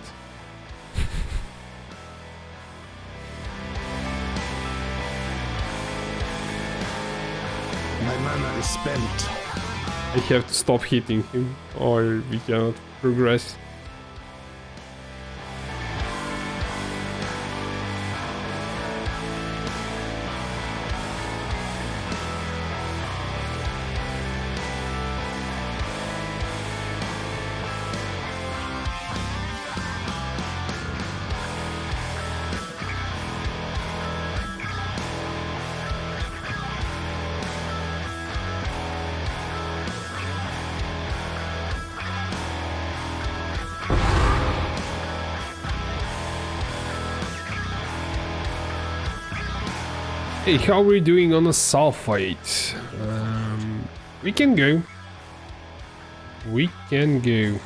My mana is spent. I have to stop hitting him, or we cannot progress. Hey, how are we doing on a sulfite? We can go. We can go.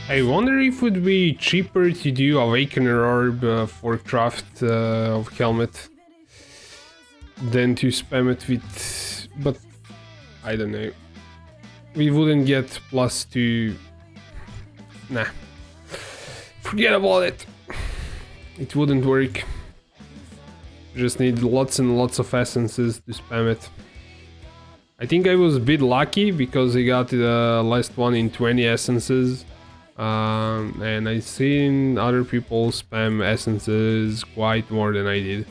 I wonder if it would be cheaper to do Awakener Orb for craft of helmet than to spam it with, but I don't know. We wouldn't get +2. Nah. Forget about it. It wouldn't work. Just need lots and lots of essences to spam it. I think I was a bit lucky because I got the last one in 20 essences. And I've seen other people spam essences quite more than I did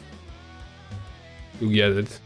to get it.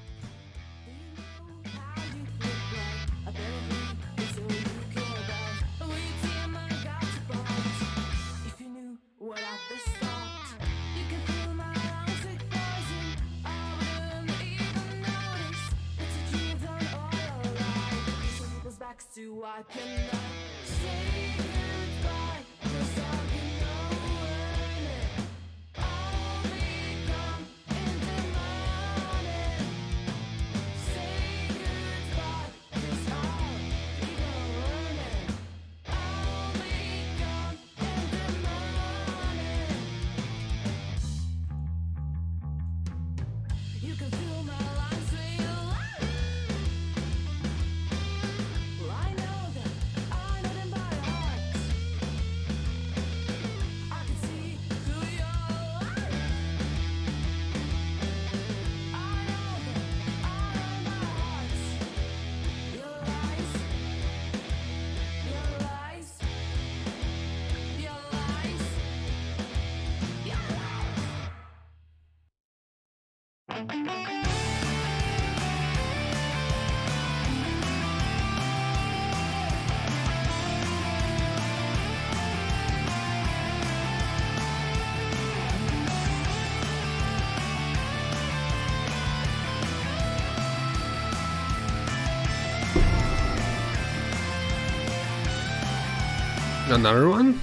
Another one?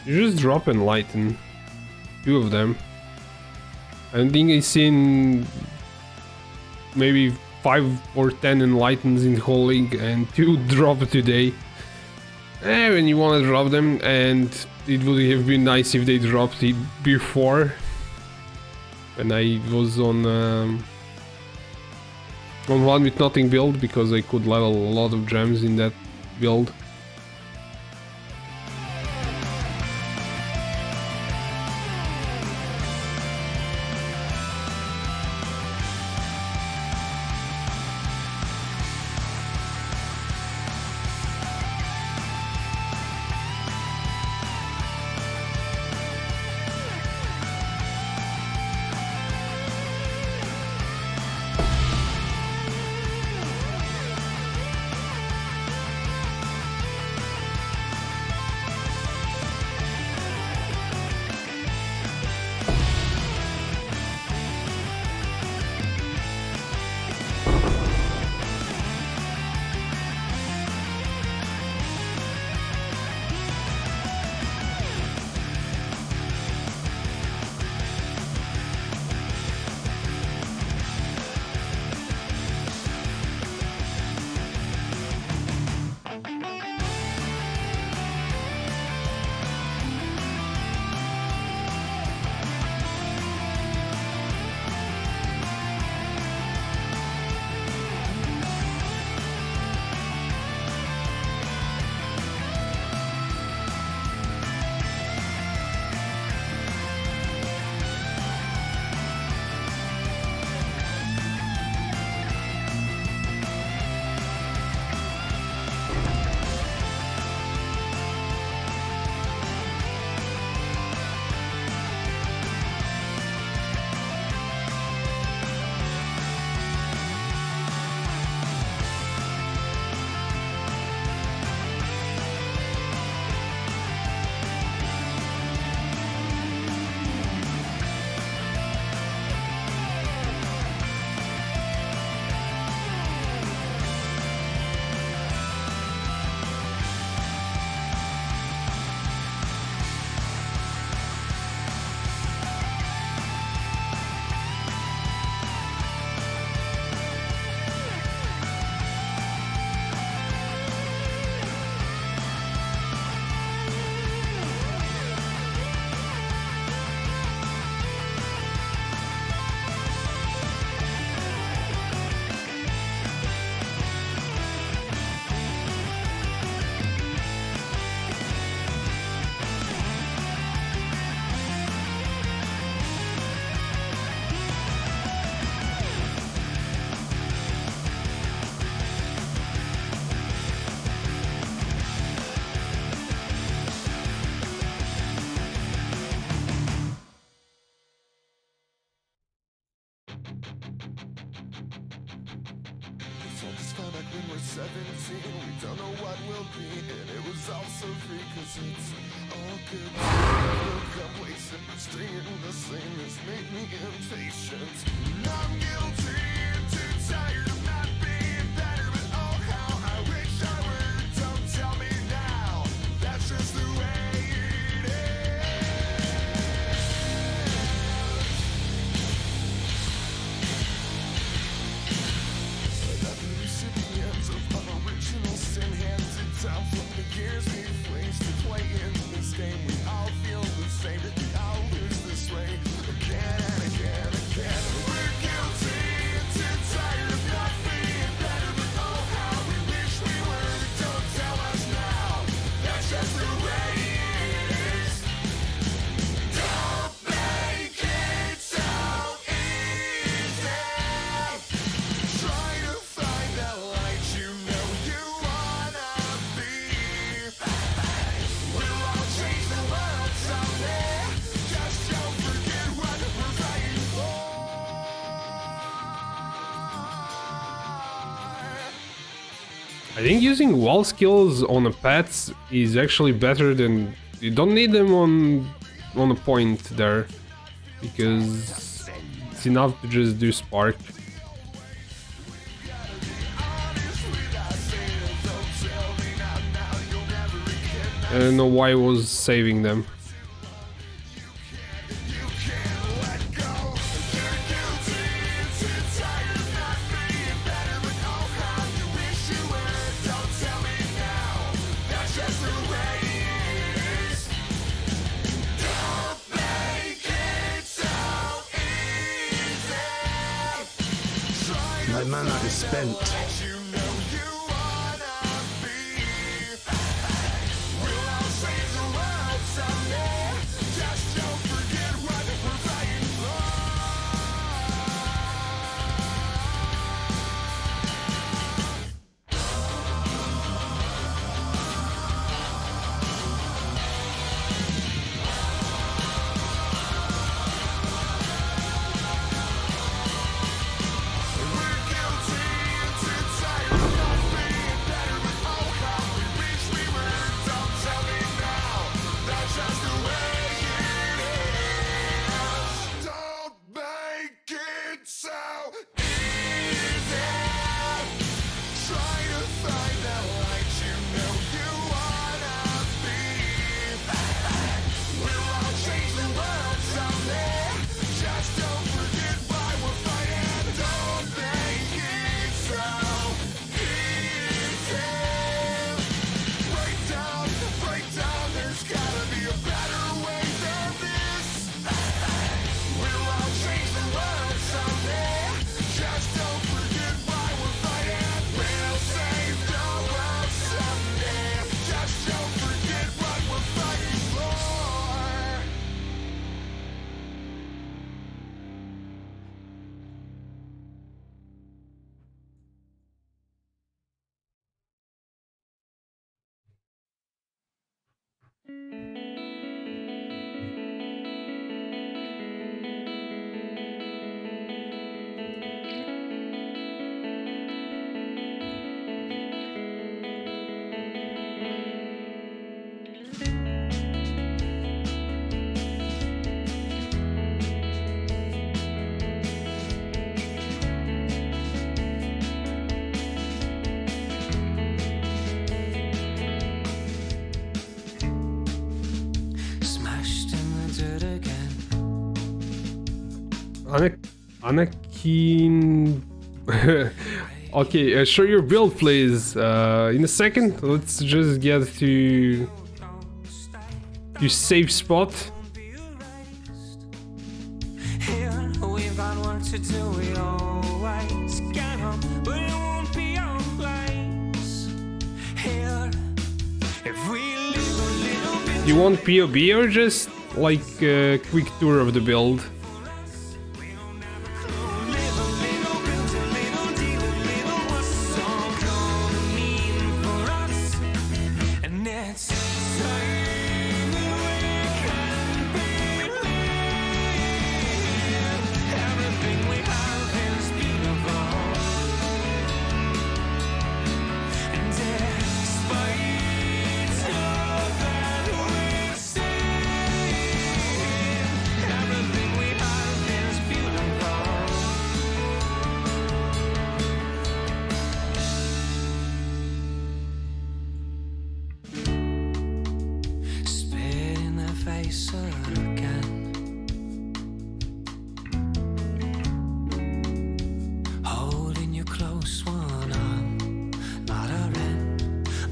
You just drop Enlighten. 2 of them. I don't think I've seen maybe 5 or 10 Enlightens in the whole league, and 2 drop today. When you want to drop them, and it would have been nice if they dropped it before. When I was on one with nothing build, because I could level a lot of gems in that build. fun like when we're 17. We don't know what we'll be, and it was all so free, cause it's all good. Complacent, but staying the same has made me impatient. I'm guilty and too tired of not being better, but oh how I wish I were. Don't tell me now, that's just the way it is. Another recipients of unoriginal sin handed down from the years we've wasted playing this game. We all feel the same, we all lose this way again and again and again. We're guilty and too tired of not being better, but oh how we wish we were. Don't tell us now, that's just the way it is. Don't make it so easy. Try to find that light you know you wanna be. We'll all change the world someday. Just don't forget what we're fighting for. I think using wall skills on a pet is actually better than... You don't need them on a point there, because it's enough to just do spark. I don't know why I was saving them. My mana is spent. Anakin. Okay, show your build, please. In a second, let's just get to safe spot. Here we've got work to do. We always get up, but it won't be always. Here, if we live a little bit. You want POB or just like a quick tour of the build? face again. Holding you close, one arm, not a rent.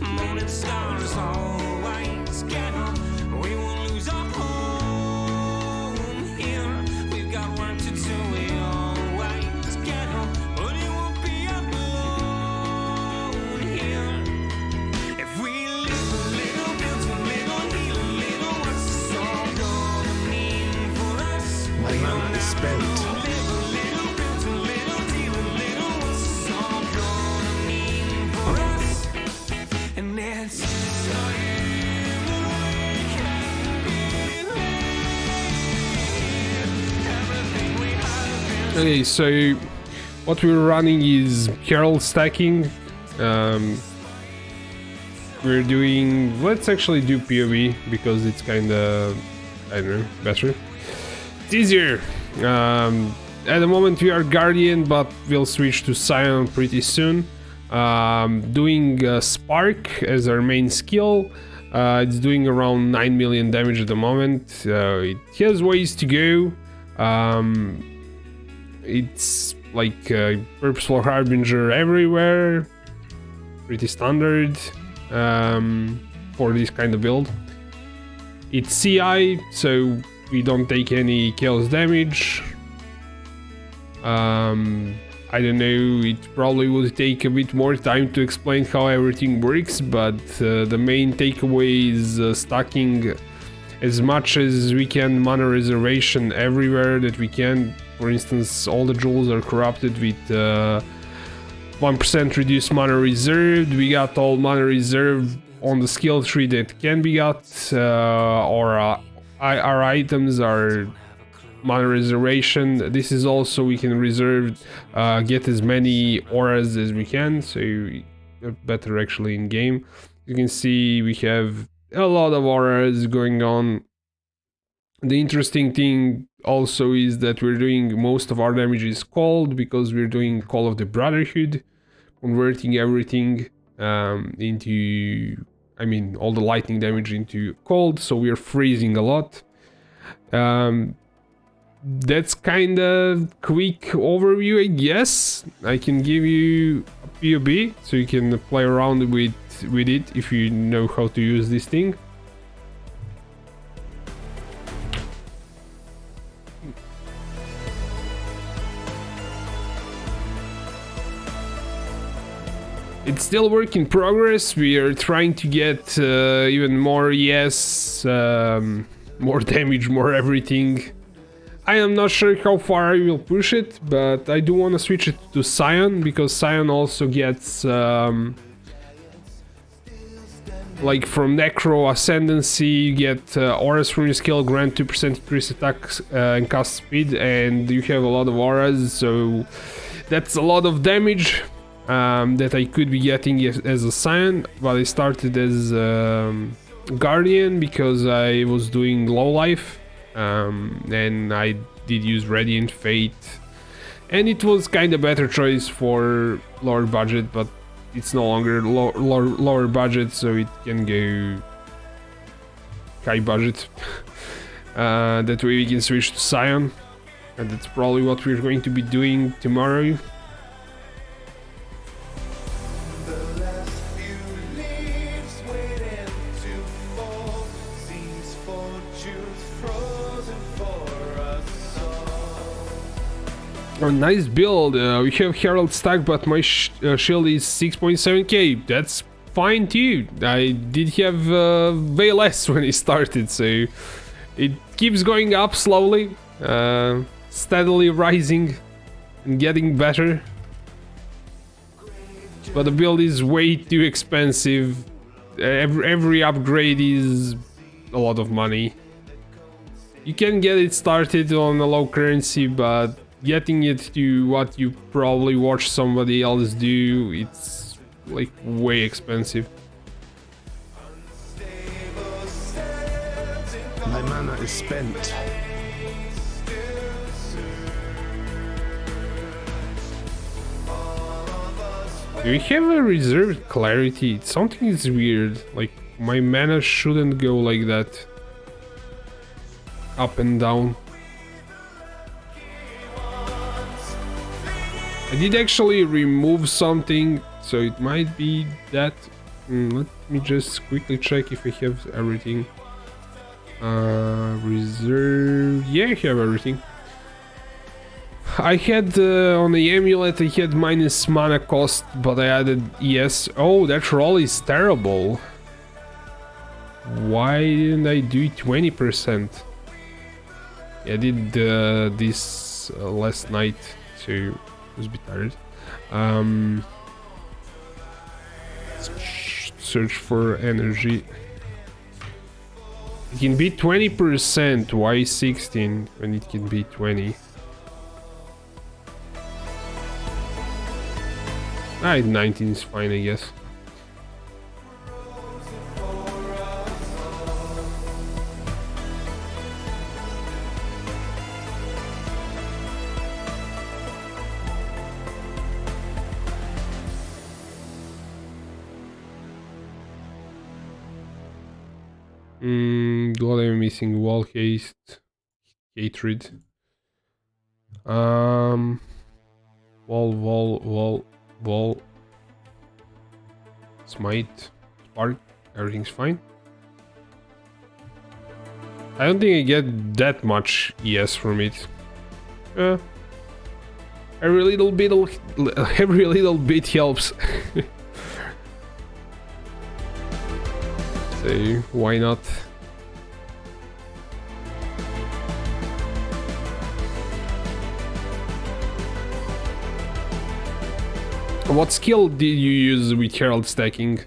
Moon and stars always get up. We won't lose our home here. We've got work to do. We always get up, but it won't be alone here. If we live a little, build a little, heal a little, what's this all gonna mean for us? My mana is spent. Live a little, build a little, deal a little, what's this all gonna mean for us? And it's time that we can believe everything we have been. Okay, so what we're running is Herald stacking. We're doing, let's actually do POE because it's kinda, I don't know, better. It's easier. At the moment we are Guardian, but we'll switch to Scion pretty soon. Doing Spark as our main skill. It's doing around 9 million damage at the moment. It has ways to go. It's like Purposeful Harbinger everywhere. Pretty standard for this kind of build. It's CI, so we don't take any chaos damage. I don't know, it probably would take a bit more time to explain how everything works, but the main takeaway is stacking as much as we can mana reservation everywhere that we can. For instance, all the jewels are corrupted with 1% reduced mana reserved. We got all mana reserved on the skill tree that can be got, or our items are mana reservation. This is also, we can reserve, get as many auras as we can, so better actually in game. You can see we have a lot of auras going on. The interesting thing also is that we're doing most of our damage is cold because we're doing Call of the Brotherhood, converting everything into, I mean, all the lightning damage into cold, so we're freezing a lot. That's kind of quick overview, I guess. I can give you a POB so you can play around with it if you know how to use this thing. It's still work in progress. We are trying to get even more more damage, more everything. I am not sure how far I will push it, but I do want to switch it to Scion because Scion also gets like from Necro Ascendancy, you get auras from your skill, grant 2% increased attack and cast speed, and you have a lot of auras, so that's a lot of damage that I could be getting as a Scion. But I started as Guardian because I was doing low life. And I did use Radiant Fate, and it was kind of better choice for lower budget, but it's no longer lower budget, so it can go high budget. That way we can switch to Scion, and that's probably what we're going to be doing tomorrow. Oh, nice build. We have Herald stack, but my shield is 6.7k. That's fine too. I did have way less when it started, so it keeps going up slowly, steadily rising and getting better. But the build is way too expensive. Every upgrade is a lot of money. You can get it started on a low currency, but getting it to what you probably watch somebody else do, it's like way expensive. My mana is spent. Do we have a reserved clarity? Something is weird, like my mana shouldn't go like that. up and down. I did actually remove something, so it might be that. Let me just quickly check if I have everything. Reserve. Yeah, I have everything. I had on the amulet, I had minus mana cost, but I added ES. Oh, that roll is terrible. Why didn't I do 20%? I did this last night, so I was a bit tired. Search for energy. It can be 20%. Why 16 when it can be 20? 19 is fine, I guess. What am I missing? Wall haste, hatred. Wall. Smite, spark. Everything's fine. I don't think I get that much ES from it. Every little bit helps. So why not? What skill did you use with Herald stacking?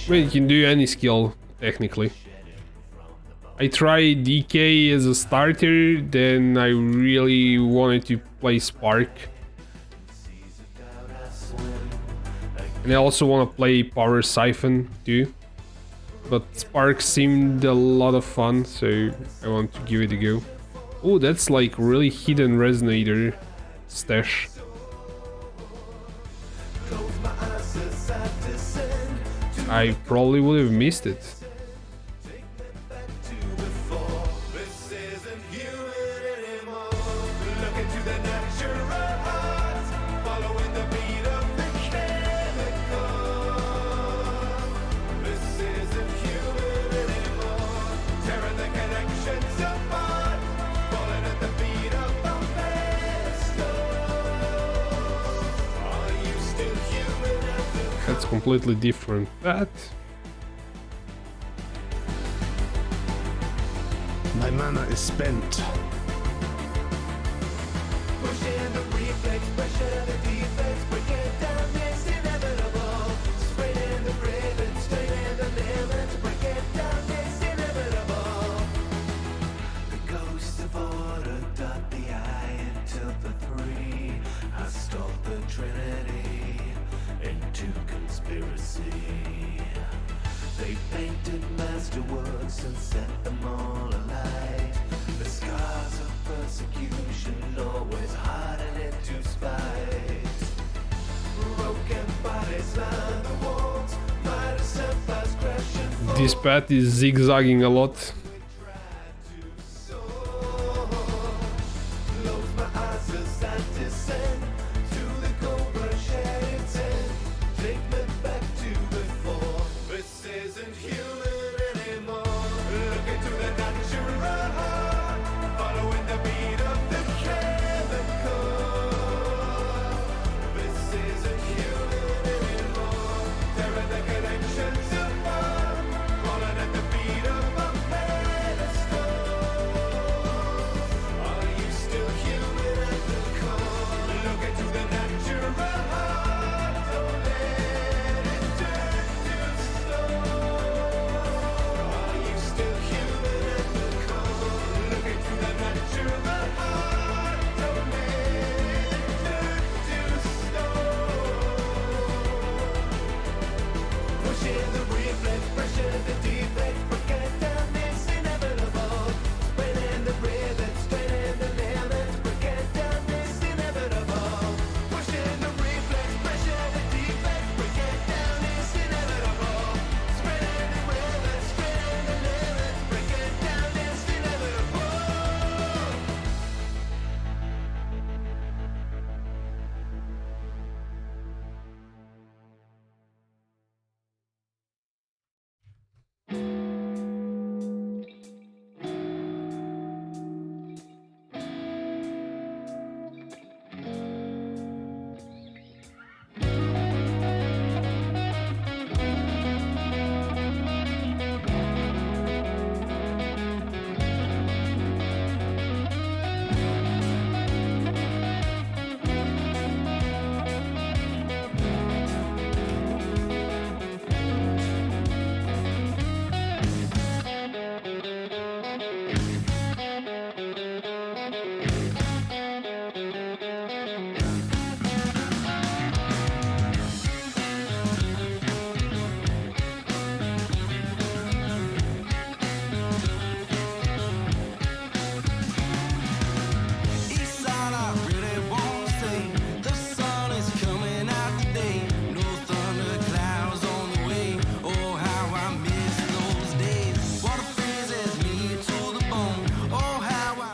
Well, you can do any skill, technically. I tried DK as a starter, then I really wanted to play Spark. And I also want to play Power Siphon too. But Spark seemed a lot of fun, so I want to give it a go. Oh, that's like really hidden resonator stash. I probably would have missed it. That's completely different. That My mana is spent. They painted masterworks and set them all alight. The scars of persecution always harden into spite. Broken bodies line the walls, mighty senpais crashing. this path is zigzagging a lot.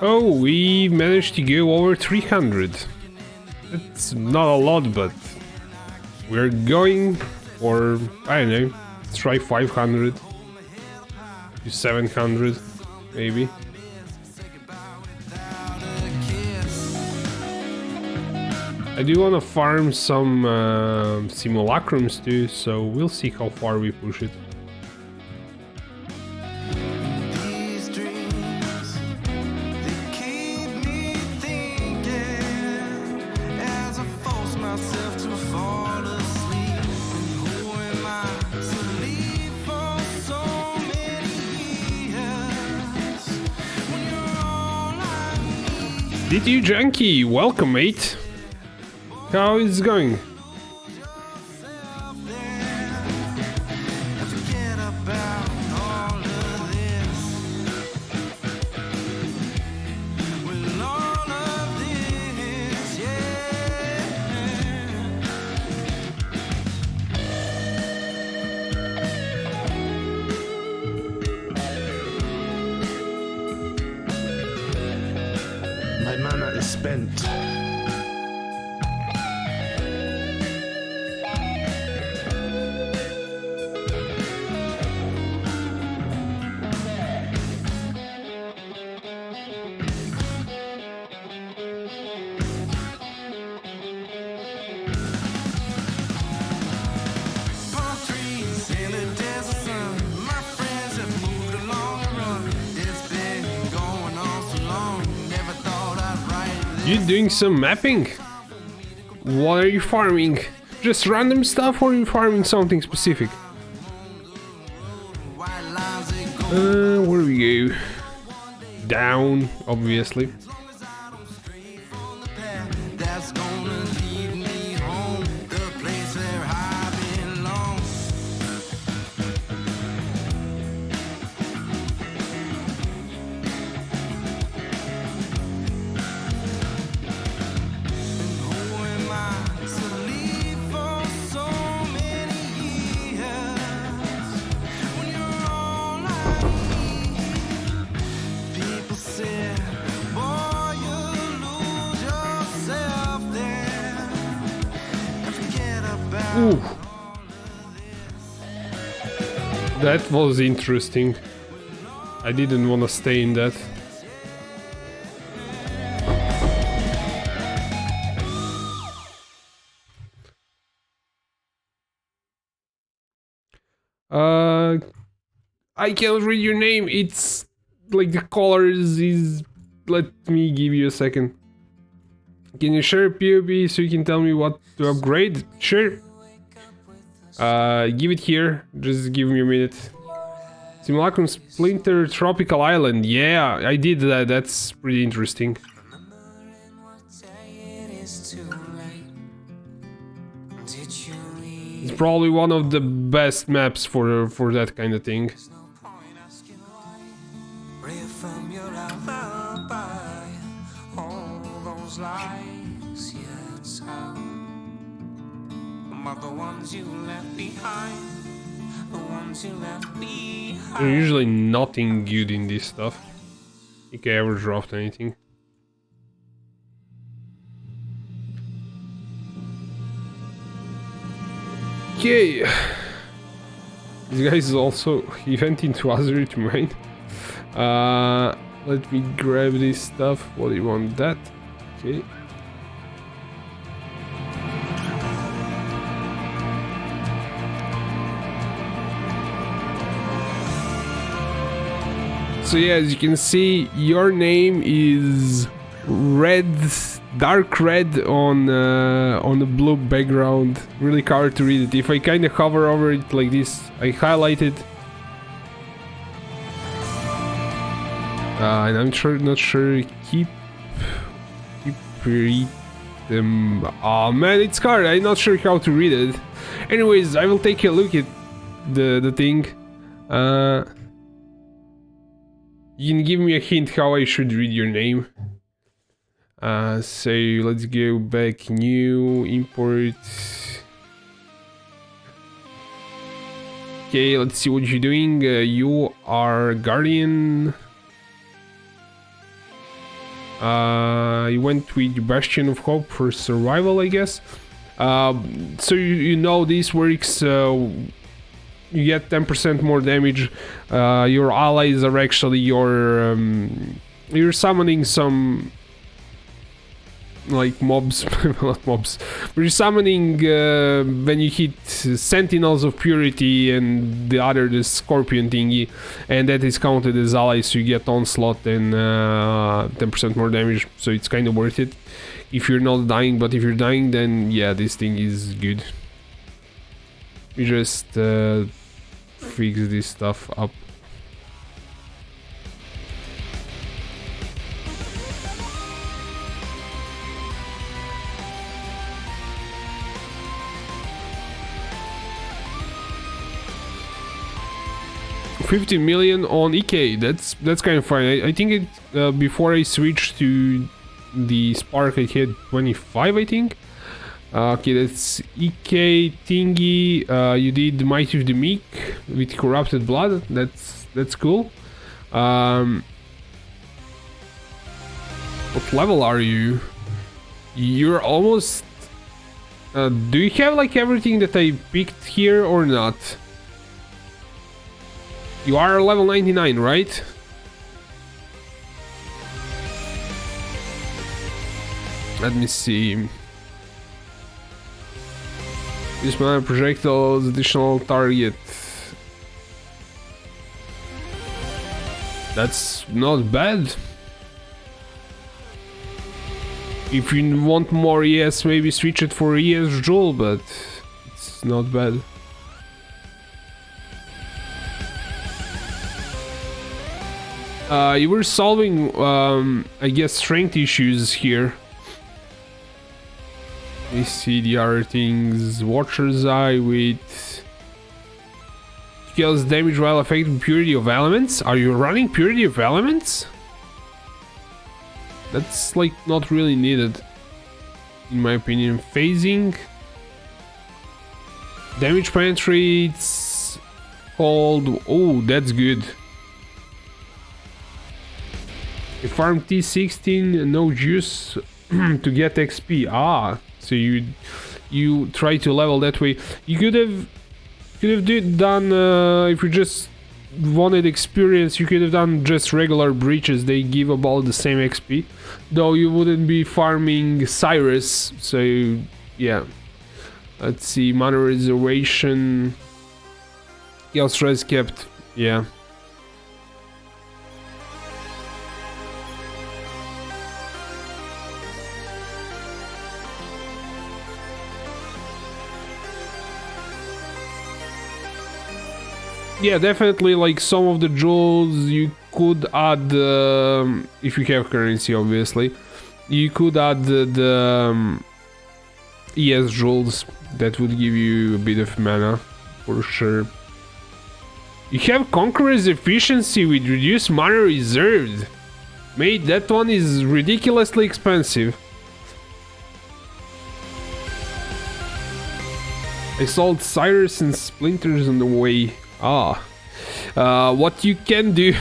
Oh, we managed to go over 300. It's not a lot, but we're going for, I don't know, let's try 500 to 700, maybe. I do want to farm some simulacrums too, so we'll see how far we push it. DT Junkie, welcome mate. How is it going? My mana is spent. You doing some mapping? What are you farming? Just random stuff, or are you farming something specific? Where we go? Down, obviously. Ooh. That was interesting. I didn't want to stay in that. I can't read your name. It's like the colors is... Let me give you a second. Can you share POB so you can tell me what to upgrade? Sure. Give it here. Just give me a minute. Simulacrum Splinter Tropical Island. Yeah, I did that. That's pretty interesting. It's probably one of the best maps for that kind of thing. There's usually nothing good in this stuff. I think I ever dropped anything. Okay. This guy is also event into Azure to mine. Let me grab this stuff. What do you want? That? Okay. So yeah, as you can see, your name is red, dark red on a blue background. Really hard to read it. If I kind of hover over it like this, I highlight it, and I'm not sure. Keep read them. Oh man, it's hard. I'm not sure how to read it. Anyways, I will take a look at the thing. You can give me a hint how I should read your name. So let's go back, new, import. Okay, let's see what you're doing. You are Guardian. You went with Bastion of Hope for survival, I guess. So you know this works. You get 10% more damage. Your allies are actually your... you're summoning some... like mobs, not mobs. You're summoning when you hit Sentinels of Purity and the other, the Scorpion thingy, and that is counted as allies, so you get Onslaught and 10% more damage, so it's kind of worth it if you're not dying. But if you're dying, then yeah, this thing is good. You just fix this stuff up. $50 million on EK. That's kind of fine. I think it before I switched to the Spark I had 25, I think. Okay, that's EK thingy. You did Might of the Meek with Corrupted Blood. That's cool. What level are you? You're almost... do you have like everything that I picked here or not? You are level 99, right? Let me see. This mana projectiles, additional target. That's not bad. If you want more ES, maybe switch it for ES Jewel, but it's not bad. You were solving, I guess, strength issues here. Let me see the other things. Watcher's Eye with... Scales damage while affecting Purity of Elements. Are you running Purity of Elements? That's, like, not really needed, in my opinion. Phasing. Damage penetrates. Cold. Oh, that's good. You farm T16, no juice to get XP. Ah, so you try to level that way. You could have done if you just wanted experience. You could have done just regular breaches. They give about the same XP, though you wouldn't be farming Cyrus. So yeah, let's see. Mana reservation. Health stress kept. Yeah. Yeah, definitely, like, some of the jewels you could add, if you have currency, obviously. You could add the ES jewels. That would give you a bit of mana, for sure. You have Conqueror's Efficiency with reduced mana reserved. Mate, that one is ridiculously expensive. I sold Cyrus and Splinters on the way. Ah, what you can do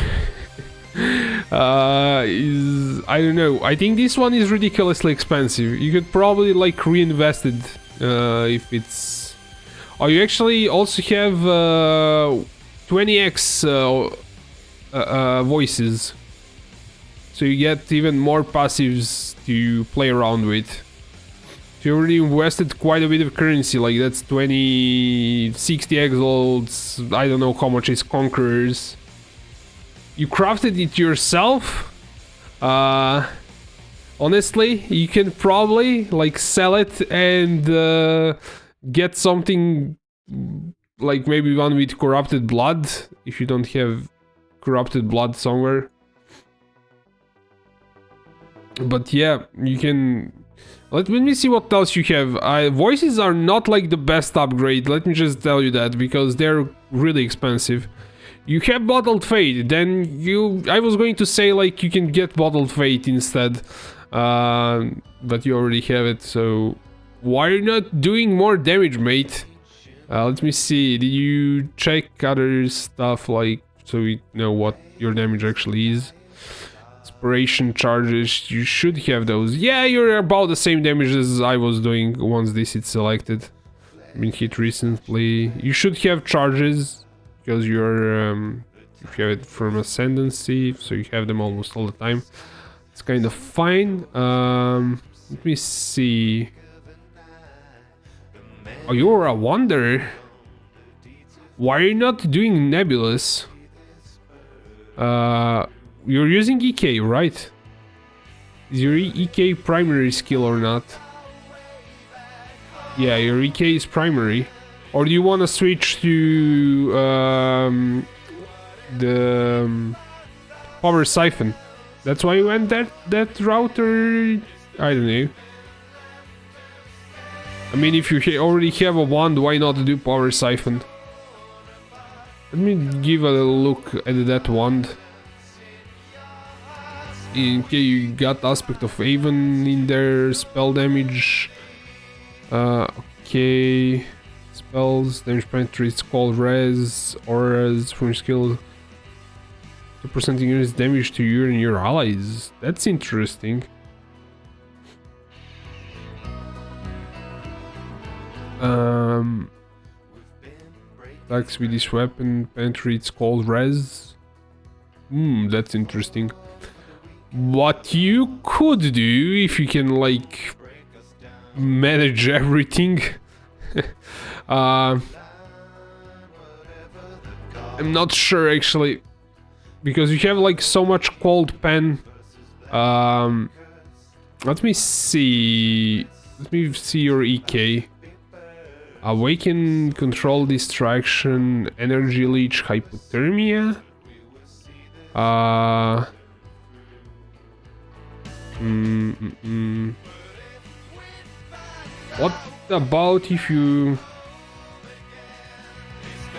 is, I don't know, I think this one is ridiculously expensive. You could probably like reinvest it if it's... Oh, you actually also have 20x voices, so you get even more passives to play around with. You already invested quite a bit of currency, like that's 60 exalts, I don't know how much is Conquerors. You crafted it yourself? Honestly, you can probably like sell it and get something like maybe one with Corrupted Blood, if you don't have Corrupted Blood somewhere. But yeah, you can... Let me see what else you have. Voices are not like the best upgrade, let me just tell you that, because they're really expensive. You have Bottled Fate, then I was going to say like you can get Bottled Fate instead. But you already have it, so why are you not doing more damage, mate? Let me see, did you check other stuff, like, so we know what your damage actually is? inspiration charges. You should have those. Yeah, you're about the same damage as I was doing once this is selected. Been hit recently. You should have charges because you're you have it from Ascendancy, so you have them almost all the time. It's kind of fine. Let me see. Oh, you're a wonder. Why are you not doing Nebulous? You're using EK, right? Is your EK primary skill or not? Yeah, your EK is primary. Or do you want to switch to the Power Siphon? That's why you went that route, or I don't know. I mean, if you already have a wand, why not do Power Siphon? Let me give a look at that wand. Okay, you got Aspect of Haven in there, spell damage. Okay. Spells, damage penetrates, call res, auras from skill. 2% increase damage to you and your allies. That's interesting. Attacks with this weapon, penetrates, call res. That's interesting. What you could do, if you can, like, manage everything. I'm not sure, actually. Because you have, like, so much cold pen. Let me see. Let me see your EK. Awaken, control distraction, energy leech, hypothermia. What about if you...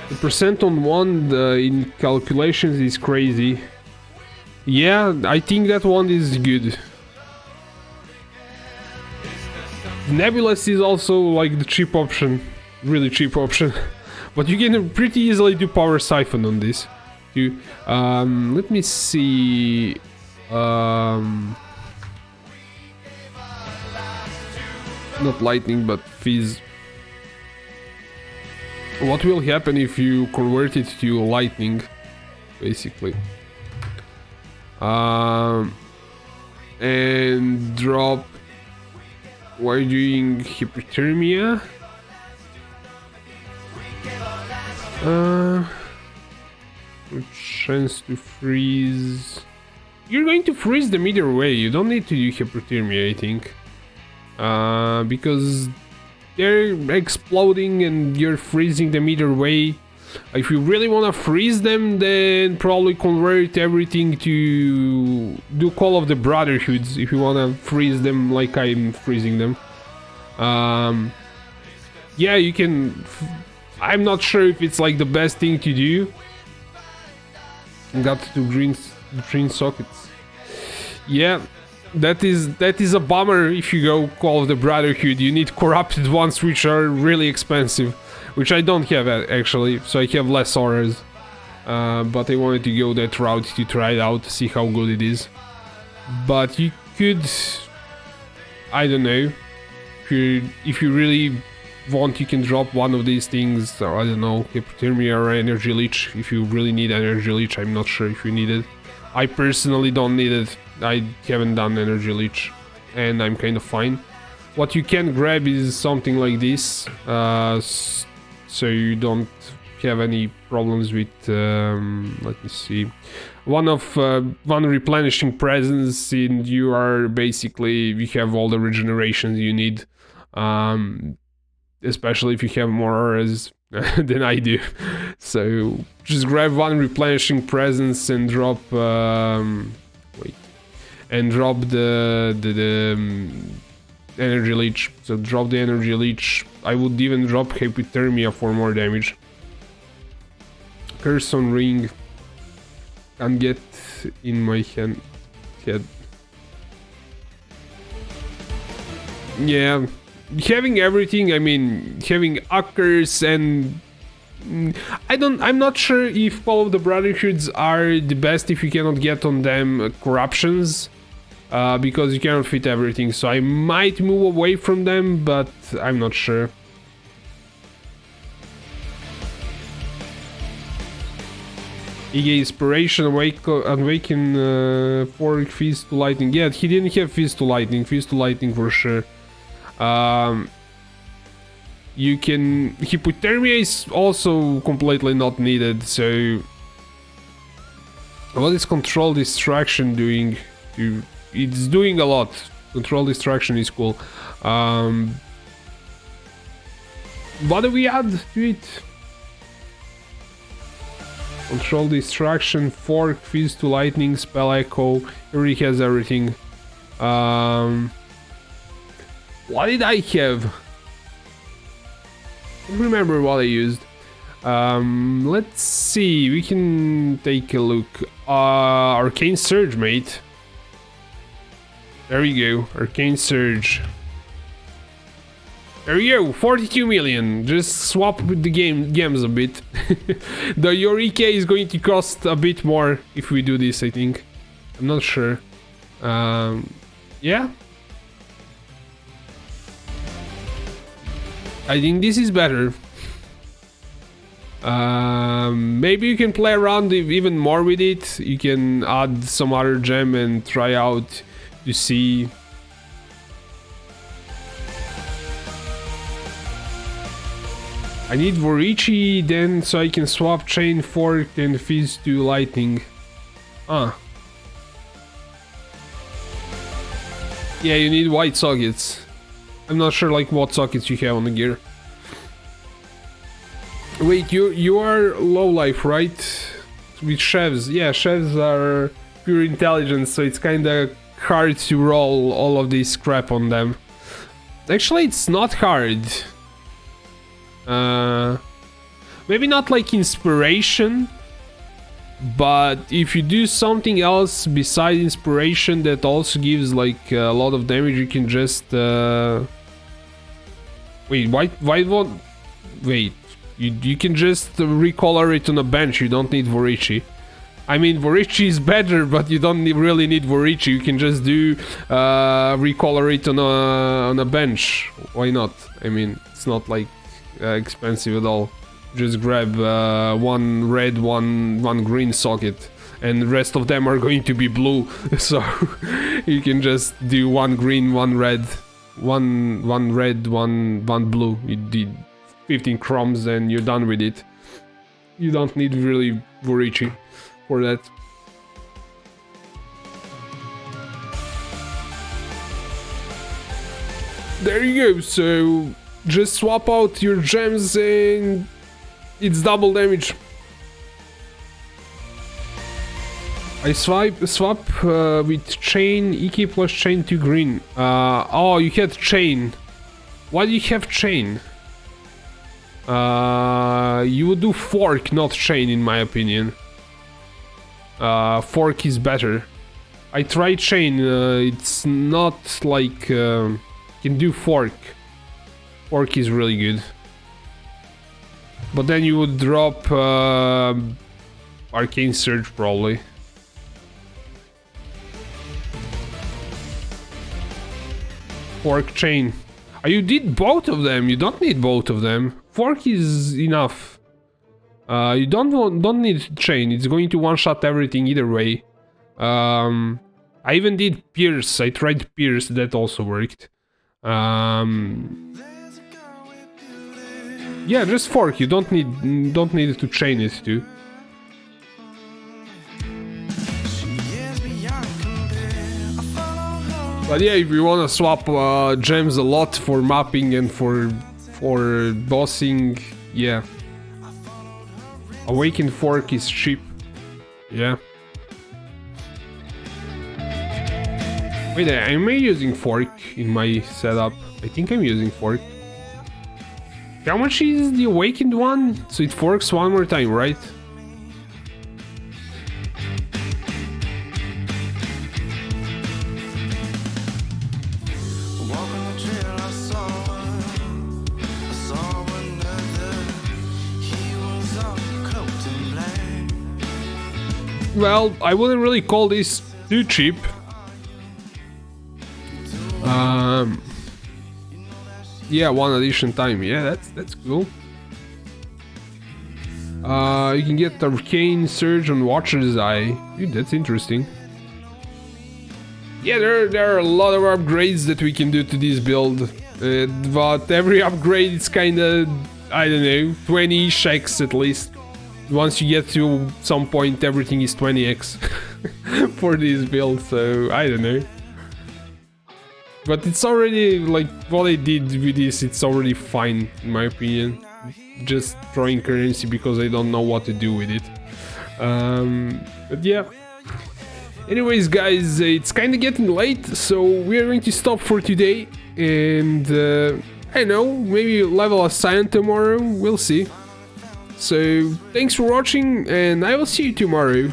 The percent on wand in calculations is crazy. Yeah, I think that wand is good. Nebulous is also like the cheap option. Really cheap option. But you can pretty easily do Power Siphon on this. Let me see... not lightning, but fizz. What will happen if you convert it to lightning, basically? And drop while doing hypothermia. Chance to freeze. You're going to freeze them either way. You don't need to do hypothermia, I think. Because they're exploding and you're freezing them either way. If you really want to freeze them, then probably convert everything to do Call of the Brotherhoods if you want to freeze them like I'm freezing them. Yeah, you can... I'm not sure if it's like the best thing to do. Got two green sockets. Yeah. That is a bummer if you go Call of the Brotherhood. You need corrupted ones, which are really expensive, which I don't have actually, so I have less auras. But I wanted to go that route to try it out, to see how good it is. But you could, I don't know, if you really want, you can drop one of these things, or I don't know, hypothermia or energy leech. If you really need energy leech, I'm not sure if you need it. I personally don't need it. I haven't done energy leech and I'm kind of fine. What you can grab is something like this, so you don't have any problems with, let me see, one replenishing presence, and you are basically, you have all the regenerations you need, especially if you have more auras than I do. So just grab one replenishing presence and drop drop the energy leech. So drop the energy leech. I would even drop hypothermia for more damage. Curse on ring. Can't get in my head. Yeah, having everything, I mean, having Akkers and I'm not sure if all of the Brotherhoods are the best if you cannot get on them corruptions. Because you cannot fit everything, so I might move away from them, but I'm not sure. EA Inspiration, Awaken, Fork, Feast to Lightning. Yeah, he didn't have Feast to Lightning for sure. You can... Hypothermia is also completely not needed, so... What is Control Distraction doing? It's doing a lot. Control Distraction is cool. What do we add to it? Control Distraction, Fork, Feast to Lightning, Spell Echo. It already has everything. What did I have? I don't remember what I used. Let's see. We can take a look. Arcane Surge, mate. There we go, Arcane Surge. There we go, 42 million. Just swap with the games a bit. The Eureka is going to cost a bit more if we do this, I think. I'm not sure. Yeah. I think this is better. Maybe you can play around even more with it. You can add some other gem and try out to see. I need Vorici then so I can swap Chain, Fork and Feast to Lightning. Yeah, you need white sockets. I'm not sure like what sockets you have on the gear. Wait, you are low life, right? With chefs. Yeah, chefs are pure intelligence, so it's kinda hard to roll all of this crap on them. Actually, it's not hard. Maybe not like inspiration, but if you do something else besides inspiration that also gives like a lot of damage, you can just wait. Why won't wait? You can just recolor it on a bench. You don't need Vorici. I mean, Vorici is better, but you don't really need Vorici. You can just do recolor it on a bench. Why not? I mean, it's not like expensive at all. Just grab one red, one green socket, and the rest of them are going to be blue. So you can just do one green, one red, one red, one blue. You did 15 chromes and you're done with it. You don't need really Vorici for that. There you go, so just swap out your gems and it's double damage. I swap with chain, EK plus chain to green. Oh, you had chain. Why do you have chain? You would do fork, not chain, in my opinion. Fork is better. I tried chain, it's not like... you can do fork. Fork is really good. But then you would drop Arcane Surge probably. Fork chain. You did both of them. You don't need both of them. Fork is enough. You don't need chain. It's going to one-shot everything either way. I even did pierce. I tried pierce. That also worked. Yeah, just fork. You don't need to chain it too. But yeah, if you wanna swap gems a lot for mapping and for bossing, yeah. Awakened Fork is cheap. Yeah. Wait, am I using fork in my setup? I think I'm using fork. How much is the awakened one? So it forks one more time, right? well, I wouldn't really call this too cheap. Yeah, 1 addition time. Yeah, that's cool. You can get Arcane Surge on Watcher's Eye. Dude, that's interesting. Yeah, there are a lot of upgrades that we can do to this build. But every upgrade is kinda, I don't know, 20x at least. Once you get to some point, everything is 20x for this build, so I don't know. But it's already, like, what I did with this, it's already fine, in my opinion. Just throwing currency because I don't know what to do with it. But yeah. Anyways, guys, it's kinda getting late, so we're going to stop for today. And, I don't know, maybe level a Scion tomorrow, we'll see. So, thanks for watching, and I will see you tomorrow.